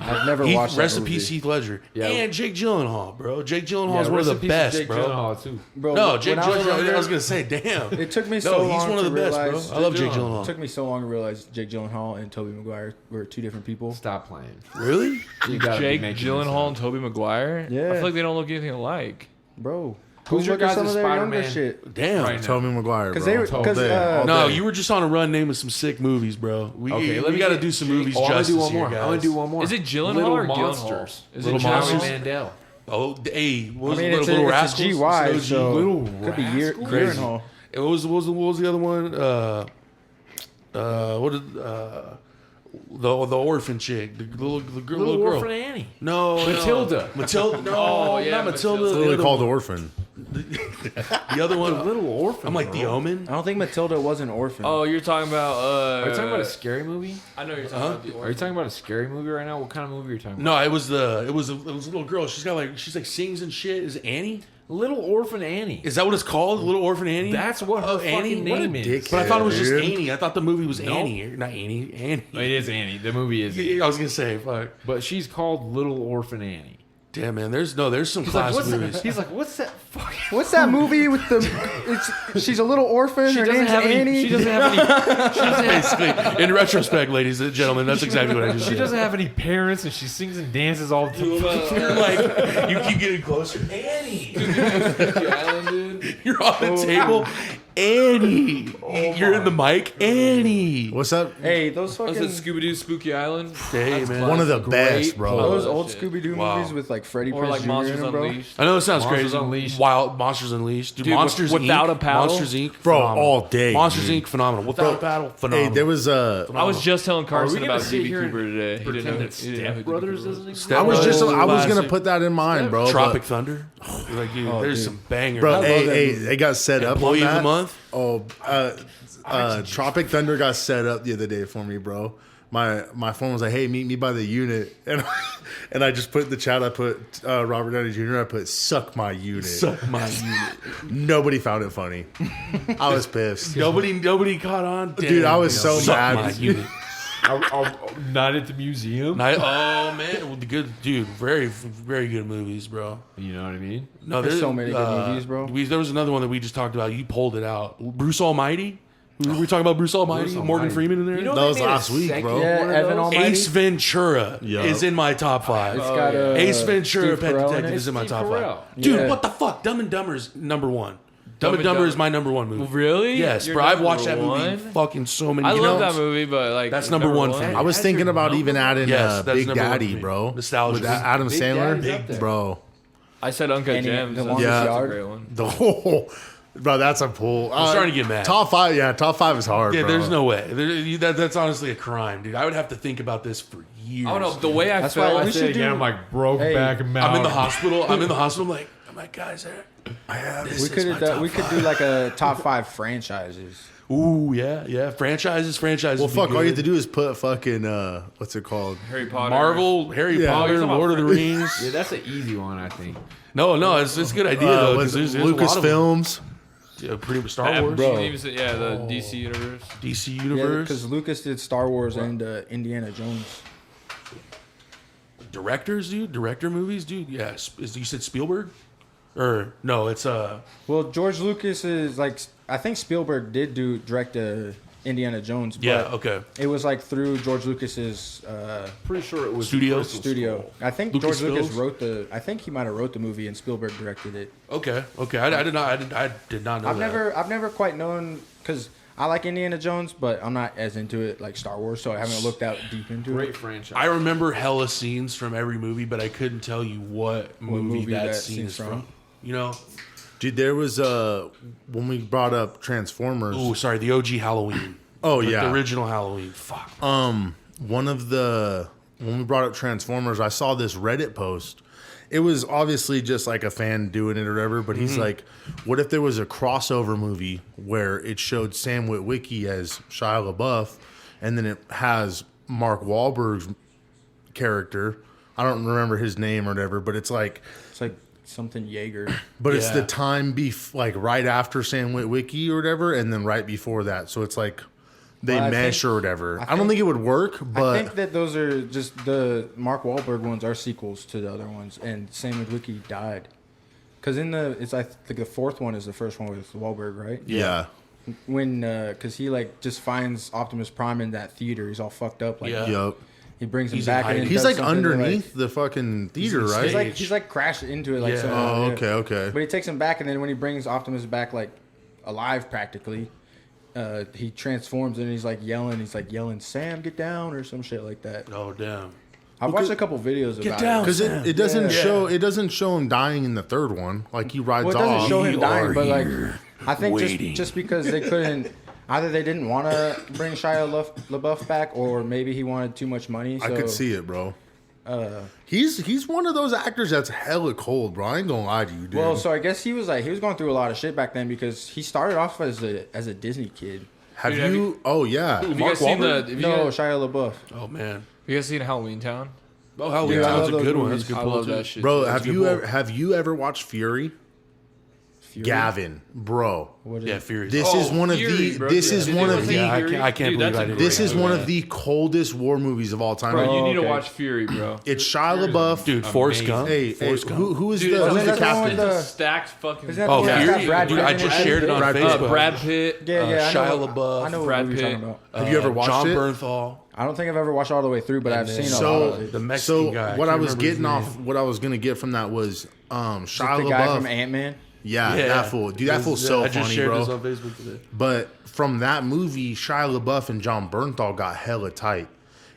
I've never watched that Rest in movie. peace, Heath Ledger. Yeah. And Jake Gyllenhaal, bro. Jake Gyllenhaal Yeah, is one of rest the in peace to best, Jake bro. Gyllenhaal, too. Bro, No, when Jake I was Gyllenhaal. younger, I was gonna say, damn. It took me No, so long he's one of to the best, bro. realize. I love Jake It Gyllenhaal. took me so long to realize Jake Gyllenhaal and Tobey Maguire were two different people. Stop playing. Really? You gotta be Jake making this Gyllenhaal up. and Tobey Maguire. Yeah. I feel like they don't look anything alike. Bro, Who's your look at guys' some of their younger Spider-Man? shit? Damn. Right now. Tobey Maguire, Because bro. they were All because day, all No, day. you were just on a run naming some sick movies, bro. We got to do some movies Oh, I'm gonna justice do one more. here, I'm gonna guys. do one more. Is it Gyllenhaal Little or Gyllenhaal? Monsters? Is Little it Howie Monsters? Gyllenhaal? Mandel. Oh, hey, what was I mean, the it's Little a Rascals? GY, It's an so OG. Little could be Rascals? Crazy. Gyllenhaal. What was the other one? What did the orphan chick, the little Little girl? Orphan Annie. No, Matilda. Matilda. No, Oh, yeah, not Matilda. It's literally the, called other, Orphan. the other one. Little Orphan. I'm like The bro. Omen. I don't think Matilda was an orphan. Oh, you're talking about. Are you talking about a scary movie? I know you're talking about the. Are you talking about a scary movie right now? What kind of movie are you talking about? No, it was a little girl. She's like sings and shit. Is it Annie? Little Orphan Annie. Is that what it's called? Little Orphan Annie? That's what her Annie? fucking What a name is. dick. But I thought it was just Dude. Annie. I thought the movie was Nope. Annie. Not Annie. Annie. It is Annie. The movie is Annie. I was gonna say, fuck. But she's called Little Orphan Annie. Damn, man. There's some He's like, classic what's movies. that? He's like, what's that fucking... What's that movie with the? She's a little orphan. Her name's Annie. She doesn't have any... Basically, in retrospect, ladies and gentlemen, that's exactly what I just She said. doesn't have any parents, and she sings and dances all the time. You're like, you keep getting closer. Annie, Island, dude. you're on the table. Annie. You're in the mic. Annie. What's up? Hey, those Was fucking it Scooby Doo Spooky Island? Hey, man. One of the Great best, bro. pull. those old shit. Scooby Doo Wow. movies with like Freddy Or Prinze like Jr. Monsters in them, bro. Unleashed. I know it sounds Monsters crazy. Unleashed. Wild Monsters Unleashed. Dude, Dude, Monsters without Inc. a paddle? Monsters Inc. Bro, phenomenal. all day, Monsters dude. Inc. Phenomenal. Without a paddle, phenomenal. Hey, there was I was just telling Carson gonna about sit DB here and Cooper today. He didn't know. Pretend that He didn't know who Step DB Brothers Cooper was. doesn't exist. I was Classic. gonna put that in mind, bro. Tropic Thunder. Like, dude, Oh, there's dude. some bangers. Bro, love that movie. it got set up on Employee of that. the month. Oh, Tropic Thunder got set up the other day for me, bro. My phone was like, "Hey, meet me by the unit," and I just put in the chat. I put Robert Downey Jr. I put "suck my unit." Suck my unit. Nobody found it funny. I was pissed. Nobody caught on. Dude, I was so Suck mad. my unit. Not at the museum. Oh man, well, the good dude. Very good movies, bro. You know what I mean? No, There's so many good movies, bro. There was another one that we just talked about. You pulled it out. Bruce Almighty. We were talking about Bruce Almighty. Bruce Morgan Almighty. Freeman in there. You know That they was made a last week, second bro. Yeah, one of Evan those? Almighty. Ace Ventura Yup. is in my top 5. It's got Ace Ventura, Steve Pet Carell in Detective it. is in my Steve top Carell. 5. Dude, Yeah. what the fuck? Dumb and Dumber is number 1. Dumb Dumb and and Dumber Dumber. is my number 1 movie. Really? Yes, Your bro. I've watched that number movie one? fucking so many I times. love that movie, but like That's number one for me. I was That's thinking your about number even adding Yes, that's Big number one Daddy, for me. bro. Nostalgia. With Adam Big Sandler, Daddy's up there. bro. I said Uncut And Gems. the That's Longest a Yard. great one. The whole, bro. That's a pull. I'm starting to get mad. Top 5, yeah. Top 5 is hard. Yeah, bro. there's no way. That's honestly a crime, dude. I would have to think about this for years. I don't know. The way I That's why felt. we should Yeah, do. I'm like broke Hey, back and I'm in the hospital. I'm like, my guys, I have this. We is my top we could five. do like a top 5 franchises. Ooh, yeah. Franchises. Well, would be fuck. All you have to good. do is put fucking what's it called? Harry Potter. Marvel, Harry Yeah. Potter, You're talking Lord of the about Rings. Yeah, that's an easy one, I think. No, it's a good idea though. 'cause What's there's a lot of them. Lucasfilms. Yeah, pretty Star Yeah, Wars, bro. The DC universe. DC Yeah, universe, because Lucas did Star Wars and Indiana Jones. directors, dude, director movies, dude. Yeah, you said Spielberg, or no? It's Well, George Lucas is like, I think Spielberg did direct Indiana Jones. But yeah, okay. It was like through George Lucas's Pretty sure it was Studio? Crystal studio. Skull. I think Lucas George Lucas Films? wrote I think he might have wrote the movie and Spielberg directed it. Okay. I did not know I've that. I've never quite known, because I like Indiana Jones, but I'm not as into it like Star Wars, so I haven't looked out deep into Great it. franchise. I remember hella scenes from every movie, but I couldn't tell you what movie that scene scene's is from. from. You know? Dude, there was when we brought up Transformers. Oh, sorry, the OG Halloween. Oh, Like yeah. the original Halloween. Fuck. When we brought up Transformers, I saw this Reddit post. It was obviously just like a fan doing it or whatever, but he's like, what if there was a crossover movie where it showed Sam Witwicky as Shia LaBeouf, and then it has Mark Wahlberg's character. I don't remember his name or whatever, but it's like Something Jaeger. But it's the Yeah. time like right after Sam Witwicky or whatever, and then right before that. So it's like they Well, I mesh think- or whatever. I, I don't think- think it would work, but I think that those are just the Mark Wahlberg ones are sequels to the other ones, and Sam Witwicky died. Because I think the fourth one is the first one with Wahlberg, right? yeah. When because he like just finds Optimus Prime in that theater, he's all fucked up. Like Yeah. Yep. he brings him He's in back, and hiding. then He's does like something to, underneath the fucking theater, in right? He's like stage. he's like crashed into it, like Yeah. somehow. Oh, yeah. okay, okay. But he takes him back, and then when he brings Optimus back, like alive practically, he transforms and he's like yelling, "Sam, get down!" or some shit like that. Oh, damn. I've watched a couple videos about down. it. Because it doesn't Yeah. show him dying in the third one. Like he rides Well, it doesn't off. show him You dying, are but like here I think waiting. just because they couldn't, either they didn't want to bring Shia LaBeouf back, or maybe he wanted too much money. So, I could see it, bro. He's one of those actors that's hella cold, bro. I ain't gonna lie to you, dude. Well, so I guess he was going through a lot of shit back then, because he started off as a Disney kid. have Dude, have you? Oh yeah. Have you Mark guys seen Wahlberg? have you No, guys, Shia LaBeouf. Oh, man. have you guys seen Halloween Town? Oh, hell Dude, yeah. I That's love a good those one. That's a movies. good I pull, love too. that shit. Bro, too. have you ever watched Fury? Fury? Gavin, bro. What is Yeah, it? Furious. This Oh, is one of Fury, the. bro. This Yeah. is Did one you of ever the. see Yeah, Fury? I can't Dude, believe that's I a didn't. great This is movie. one of the coldest war movies of all time. Bro, you Oh, need to okay. watch Fury, bro. It's Shia LaBeouf. Dude, Forrest Amazing. Gump. Hey, Forrest Gump. who is Dude, the isn't who's the that the one captain? with It's the- a stacked fucking. Isn't that Oh, the one that's got Fury? Brad Dude, Pitt I in just it? shared it on Brad Pitt. Facebook. Brad Pitt. Yeah, I Shia know. LaBeouf, I know what Brad movie you're talking Pitt. about. Have you ever watched John it? Bernthal. I don't think I've ever watched all the way through, but I've seen a lot So of it. The Mexican guy. what I I can't was remember his getting off, name. what I was gonna get from that was Is it Shia the guy from LaBeouf. Ant-Man? Yeah, that fool. Dude, that fool's so I just funny, shared bro. this on Facebook today. But from that movie, Shia LaBeouf, I just shared this on Facebook today. But from that movie, Shia LaBeouf and John Bernthal got hella tight.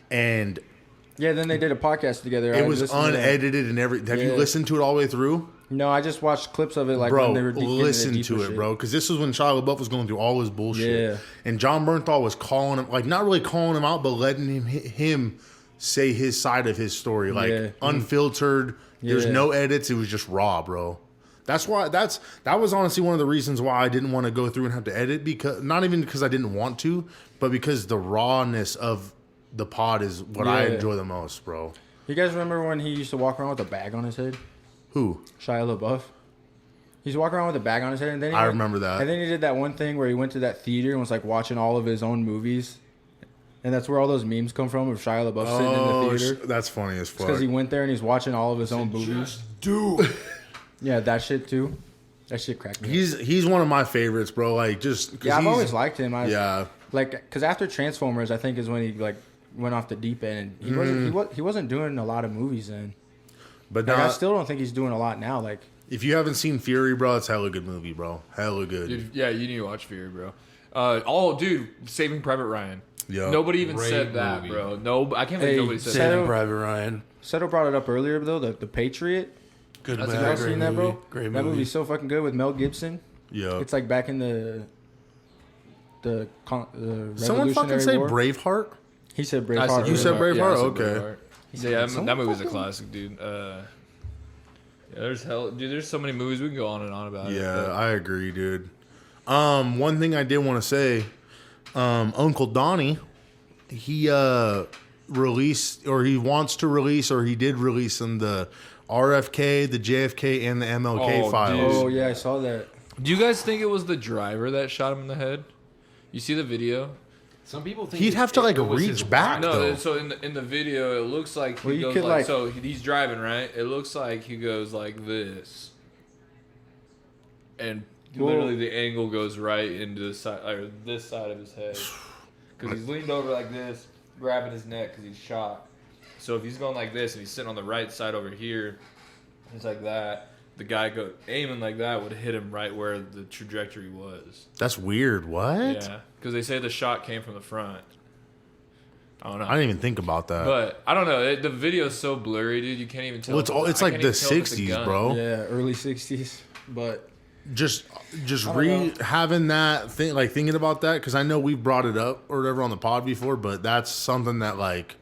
And Yeah, then they did a podcast together. it was unedited and everything. Have you Yeah. listened to it all the way through? No, I just watched clips of it like Bro, when they were listen to it, shit. bro. Because this was when Shia LaBeouf was going through all his bullshit. Yeah. And John Bernthal was calling him, like, not really calling him out, but letting him say his side of his story. Like, unfiltered. There's no edits. It was just raw, bro. That's why that was honestly one of the reasons why I didn't want to go through and have to edit, because not even because I didn't want to, but because the rawness of the pod is what I enjoy the most, bro. You guys remember when he used to walk around with a bag on his head? Who? Shia LaBeouf. He's walking around with a bag on his head, and then I remember that. And then he did that one thing where he went to that theater and was like watching all of his own movies, and that's where all those memes come from of Shia LaBeouf sitting in the theater. That's funny as fuck. Because he went there and he's watching all of his own movies. Yeah, that shit too. That shit cracked me. He's one of my favorites, bro. Like just Yeah, I've always liked him. Yeah. Like, because after Transformers, I think is when he like went off the deep end, and he wasn't doing a lot of movies then. But Like, now, I still don't think he's doing a lot now. Like, if you haven't seen Fury, bro, it's hella good movie, bro. Hella good. Dude, yeah, you need to watch Fury, bro. Dude, Saving Private Ryan. Yeah. Nobody even Great said that, movie. bro. No, I can't believe Hey, nobody said Saving that. Saving Private Ryan. Seto brought it up earlier though. The Patriot. Good That's man. You a guys Great seen that, movie. bro? Great That movie. movie's so fucking good with Mel Gibson. Yeah. It's like back in the Someone fucking say Revolutionary War. Braveheart? He said I Braveheart. You said earlier. Braveheart? Yeah, I said Okay. Braveheart. Yeah, Someone that movie's a fucking- classic, dude. Yeah, there's so many movies we can go on and on about. Yeah, I agree, dude. One thing I did want to say, Uncle Donnie, he released, or he wants to release, or he did release in the RFK, the JFK, and the MLK Oh, files. Oh yeah, I saw that. Do you guys think it was the driver that shot him in the head? You see the video? Some people think He'd have to, like, it was his reach back, wife. No, though. so in the video, it looks like he Well, you goes could, like, like- so he's driving, right? It looks like he goes like this, and Whoa. literally the angle goes right into the side, or this side of his head, because he's leaned over like this, grabbing his neck because he's shot. So if he's going like this and he's sitting on the right side over here, it's like that. The guy aiming like that would hit him right where the trajectory was. That's weird. What? Yeah, because they say the shot came from the front. I don't know. I didn't even think about that. But I don't know. The video's so blurry, dude. You can't even tell. Well, it's I like can't the even tell if it's a 60s, gun. bro. Yeah, early '60s. But Just don't know. having that thing, like thinking about that, because I know we brought it up or whatever on the pod before, but that's something that, like,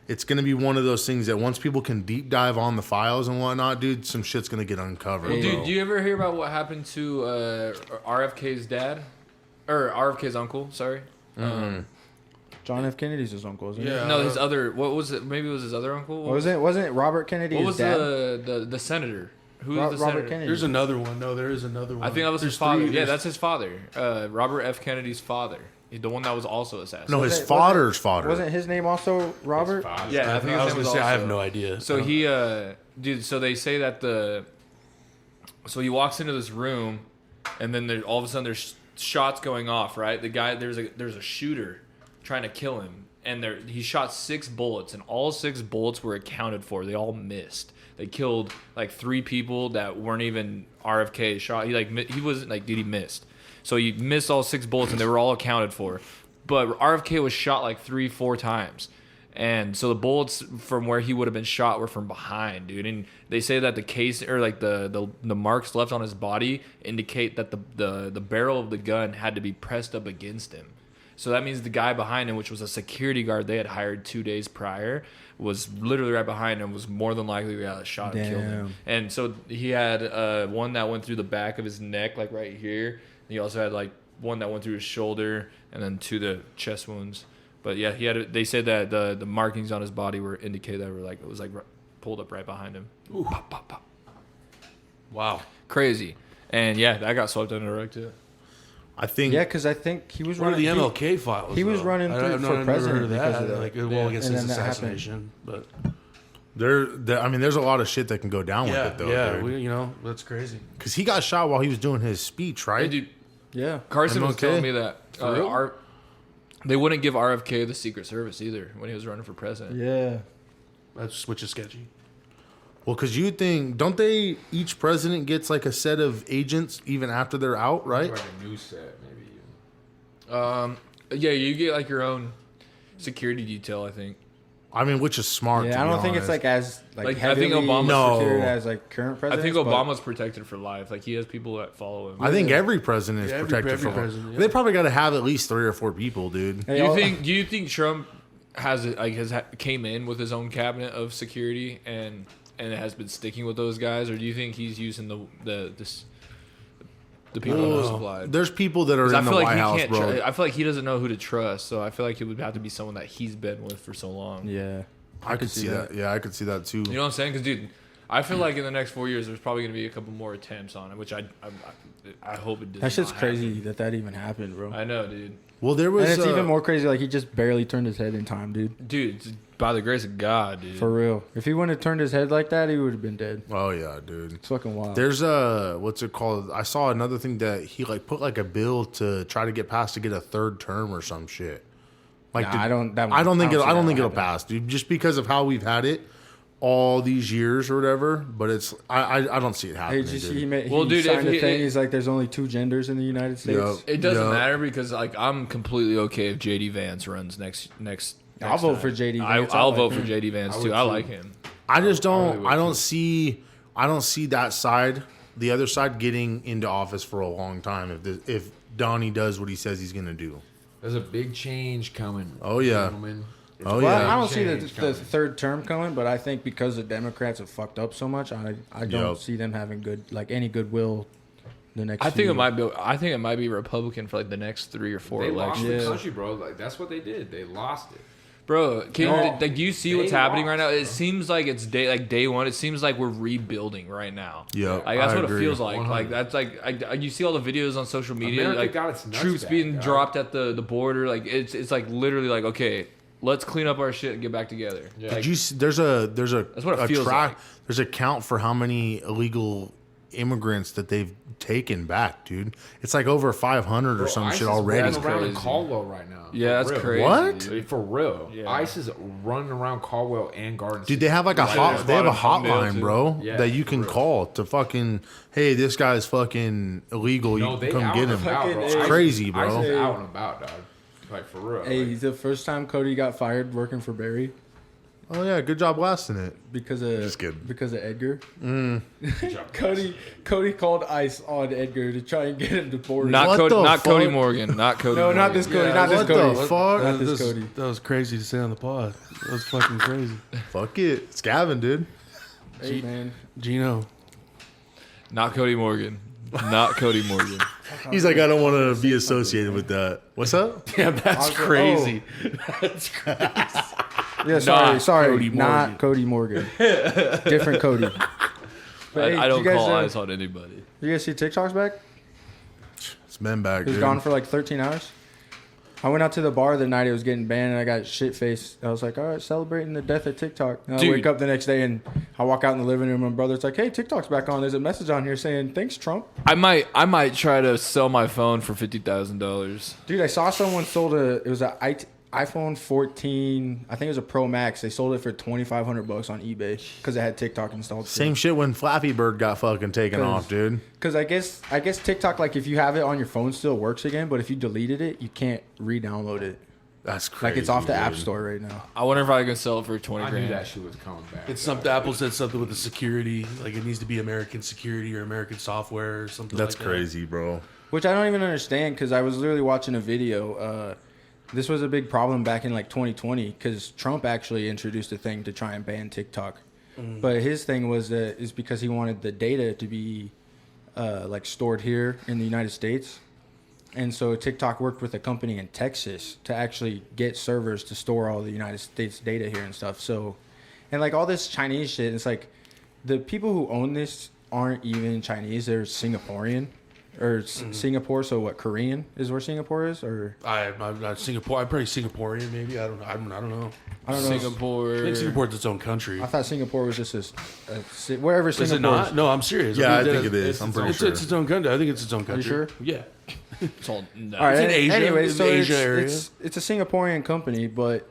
it's gonna be one of those things that once people can deep dive on the files and whatnot, dude, some shit's gonna get uncovered. Well, bro. dude, do you ever hear about what happened to RFK's dad, or RFK's uncle? Sorry. John F. Kennedy's his uncle, isn't Yeah. it? No, his other. What was it? Maybe it was his other uncle. What Wasn't it Robert Kennedy What his was dad? the senator? Who Ro- was the Robert senator? Kennedy. There's another one. No, there is another one. I think that was There's his father. three- Yeah, there's- that's his father. Robert F. Kennedy's father. The one that was also assassinated. No, Was his it- father's father. Wasn't his name also Robert? Yeah, I think I was his gonna name say I have also- no idea. So he, dude. So they say that so he walks into this room, and then all of a sudden there's shots going off. Right, the guy there's a shooter trying to kill him, and he shot 6 bullets, and all 6 bullets were accounted for. They all missed. They killed like 3 people that weren't even RFK shot. He wasn't like, dude, he missed. So he missed all 6 bullets, and they were all accounted for. But RFK was shot like 3-4 times. And so the bullets from where he would have been shot were from behind, dude. And they say that the case, or like the marks left on his body indicate that the barrel of the gun had to be pressed up against him. So that means the guy behind him, which was a security guard they had hired 2 days prior, was literally right behind him, was more than likely the guy that shot and killed him. And so he had one that went through the back of his neck, like right here. He also had like one that went through his shoulder, and then 2 the chest wounds. But yeah, they said that the markings on his body were indicated that were like, it was like pulled up right behind him. Ooh. Pop, pop, pop. Wow. Crazy. And yeah, that got swept under the rug too. I think. Yeah, because I think he was What are running. the MLK files? he was though? running I through don't- for I've never heard of president because that. of that. Like, Yeah. well, I guess And his then that happened. assassination, but I mean, there's a lot of shit that can go down with it, though. yeah, dude. that's crazy. Because he got shot while he was doing his speech, right? Hey, dude, Yeah. Carson was MLK? telling me that real? they wouldn't give RFK the Secret Service either when he was running for president. Yeah. Which is sketchy. Well, because you think, don't they, each president gets like a set of agents even after they're out, right? Like a new set, maybe. Yeah, you get like your own security detail, I think. I mean, which is smart. Yeah, to I be don't think it's honest. like as Like, like I think heavily Obama's secured No. as like current I president. think Obama's protected for life. Like he has people that follow him. I think every president is Yeah, protected every from. president, yeah. They probably got to have at least 3 or 4 people, dude. Do you think Trump came in with his own cabinet of security and has been sticking with those guys, or do you think he's using the people who supplied? There's people that are in I the feel like White he House, can't. bro. I feel like he doesn't know who to trust. So I feel like it would have to be someone that he's been with for so long. Yeah, I could see that. Yeah, I could see that too. You know what I'm saying? Because dude, I feel like in the next 4 years, there's probably going to be a couple more attempts on it, which I hope it does. that shit's not crazy happen. that even happened, bro. I know, dude. Well, there was. And it's even more crazy. Like he just barely turned his head in time, dude. Dude, it's by the grace of God, dude. For real. If he wouldn't have turned his head like that, he would have been dead. Oh yeah, dude. It's fucking wild. There's what's it called? I saw another thing that he like put like a bill to try to get passed to get a 3rd term or some shit. Like Nah, I don't think I don't think it'll happen. pass, dude. Just because of how we've had it all these years or whatever. But it's I don't see it Hey, happening. did you see dude. he Well, dude, signed if a he- thing? He's like, there's only 2 genders in the United States. Yup. It doesn't Yup. matter because like I'm completely okay if JD Vance runs next. I'll vote time. for JD Vance. I'll I vote like for him. JD Vance I too. would I too. like him. I just really don't. would I don't too. see. I don't see that side, the other side, getting into office for a long time. If Donnie does what he says he's gonna do. There's a big change coming. Oh, yeah. Gentlemen. Oh Well, yeah. I don't see Change the coming. 3rd term coming, but I think because the Democrats have fucked up so much, I don't Yup. see them having any goodwill the next. I think few it might be. I think it might be Republican for like the next 3 or 4 They lost elections. the country, bro. Like that's what they did. They lost it. Bro, like, do you see what's they happening right lost, now? It bro. seems like it's day one. It seems like we're rebuilding right now. Yeah, like that's I what agree. it feels like. 100. Like that's like you see all the videos on social media, America like got its nuts troops back, being dog. dropped at the border. Like it's like literally like okay, let's clean up our shit and get back together. Yeah. Like, Did you see, there's a That's what it feels like. There's a count for how many illegal immigrants that they've taken back, dude. It's like over 500 or Bro, some ICE shit is already. running around in Crazy. Caldwell right now. yeah, For that's real. crazy. What? dude. For real. Yeah. ICE is running around Caldwell and Garden City. Dude, they have like a there's they have a a lot of hotline, Homedale, bro, too. Yeah, that you for can real. call to fucking, hey, this guy's fucking illegal. No, You they come out get and him. about, bro. It's ICE- crazy, bro. ICE is out and about, dog. Like for real. Hey, Like, the first time Cody got fired working for Barry Oh yeah, good job blasting it. because of Just kidding. Edgar. good job, Cody called ICE on Edgar to try and get him deported. Not What Cody, the not Cody fuck? Morgan. Not Cody. No, Morgan. not this Cody. Yeah, not this what Cody. the fuck? Not this Cody. That was crazy to say on the pod. That was fucking crazy. Fuck it, it's Gavin, dude. Hey, man. Gino. Not Cody Morgan. Not Cody Morgan. He's like, I don't want to be associated with that. What's up? Damn, that's Also- crazy. Yeah, Not sorry. Cody Not Cody Morgan. Different Cody. But, hey, I don't did you guys, call eyes on anybody. You guys see TikTok's back? It's men back, It was dude. gone for like 13 hours. I went out to the bar the night it was getting banned, and I got shit faced. I was like, all right, celebrating the death of TikTok. And I Dude. wake up the next day, and I walk out in the living room, and my brother's like, hey, TikTok's back on. There's a message on here saying, thanks, Trump. I might try to sell my phone for $50,000. Dude, I saw someone sold it was an iPhone 14. I think it was a Pro Max. They sold it for $2,500 on eBay because it had TikTok installed. Same shit when Flappy Bird got fucking taken 'Cause- off, dude. Because I guess TikTok, like if you have it on your phone, still works again. But if you deleted it, you can't re-download it. That's crazy. Like it's off the App dude. Store right now. I wonder if I can sell it for 20 I knew grand. that shit was coming back. It's something. Apple said something with the security, like it needs to be American security or American software or something. That's like crazy, bro. Which I don't even understand because I was literally watching a video. This was a big problem back in like 2020 because Trump actually introduced a thing to try and ban TikTok. But his thing was is because he wanted the data to be like stored here in the United States. And so TikTok worked with a company in Texas to actually get servers to store all the United States data here and stuff. So, and like all this Chinese shit, it's like the people who own this aren't even Chinese; they're Singaporean or Singapore. So what? Korean is where Singapore is, or that. I'm not Singapore. I'm pretty Singaporean, maybe. I don't know. I don't know. I Singapore. think Singapore's its own country. I thought Singapore was just wherever Is Singapore it not? No, I'm serious. Yeah, I mean, think it is. I'm pretty it's, sure. It's its own country. I think it's its own country. sure? Yeah. It's all, no. All right. It's in Asia. Anyway, It's so the it's, Asia area. it's a Singaporean company, but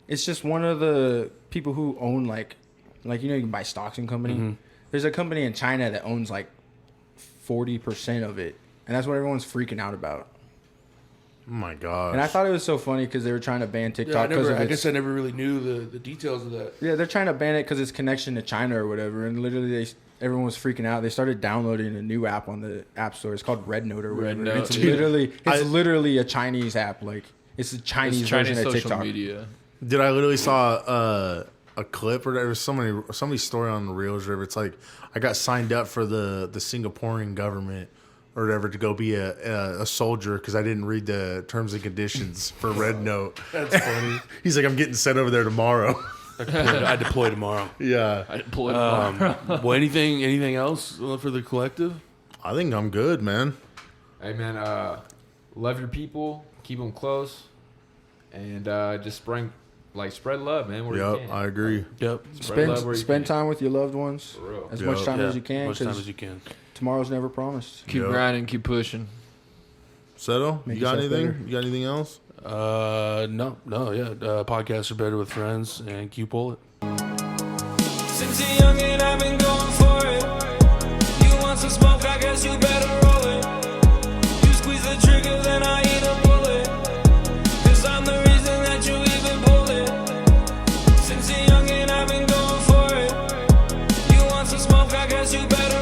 it's just one of the people who own like like, you know, you can buy stocks in company. There's a company in China that owns like 40% of it, and that's what everyone's freaking out about. Oh my god! And I thought it was so funny because they were trying to ban TikTok. I guess I never really knew the details of that. Yeah, they're trying to ban it because it's connection to China or whatever. And literally, everyone was freaking out. They started downloading a new app on the App Store. It's called Red Note or whatever. Red Note. It's literally a Chinese app. Like, it's a Chinese version of social TikTok. media. Did I literally saw a clip or there was somebody's story on the Reels or whatever. It's like I got signed up for the Singaporean government or whatever to go be a soldier because I didn't read the terms and conditions for Red Note. That's funny. He's like, I'm getting sent over there tomorrow. I deploy tomorrow. Yeah. I didn't pull it tomorrow. Well, anything else for the collective? I think I'm good, man. Hey man, love your people, keep them close, and just spread love, man. Where you Yep, can. I agree. Yep. Spread love where you Spend can. time with your loved ones For real. as Yep. much time as you can. Much time 'cause as you can. tomorrow's never promised. Keep Yep. grinding, keep pushing. Seto, Make you got yourself anything? better. You got anything else? No, yeah. Podcasts are better with friends, and Q pull it. Since a youngin', I've been going for it. You want some smoke? I guess you better roll it. You squeeze the trigger, then I eat a bullet. 'Cause I'm the reason that you even pull it. Since a youngin', I've been going for it. You want some smoke? I guess you better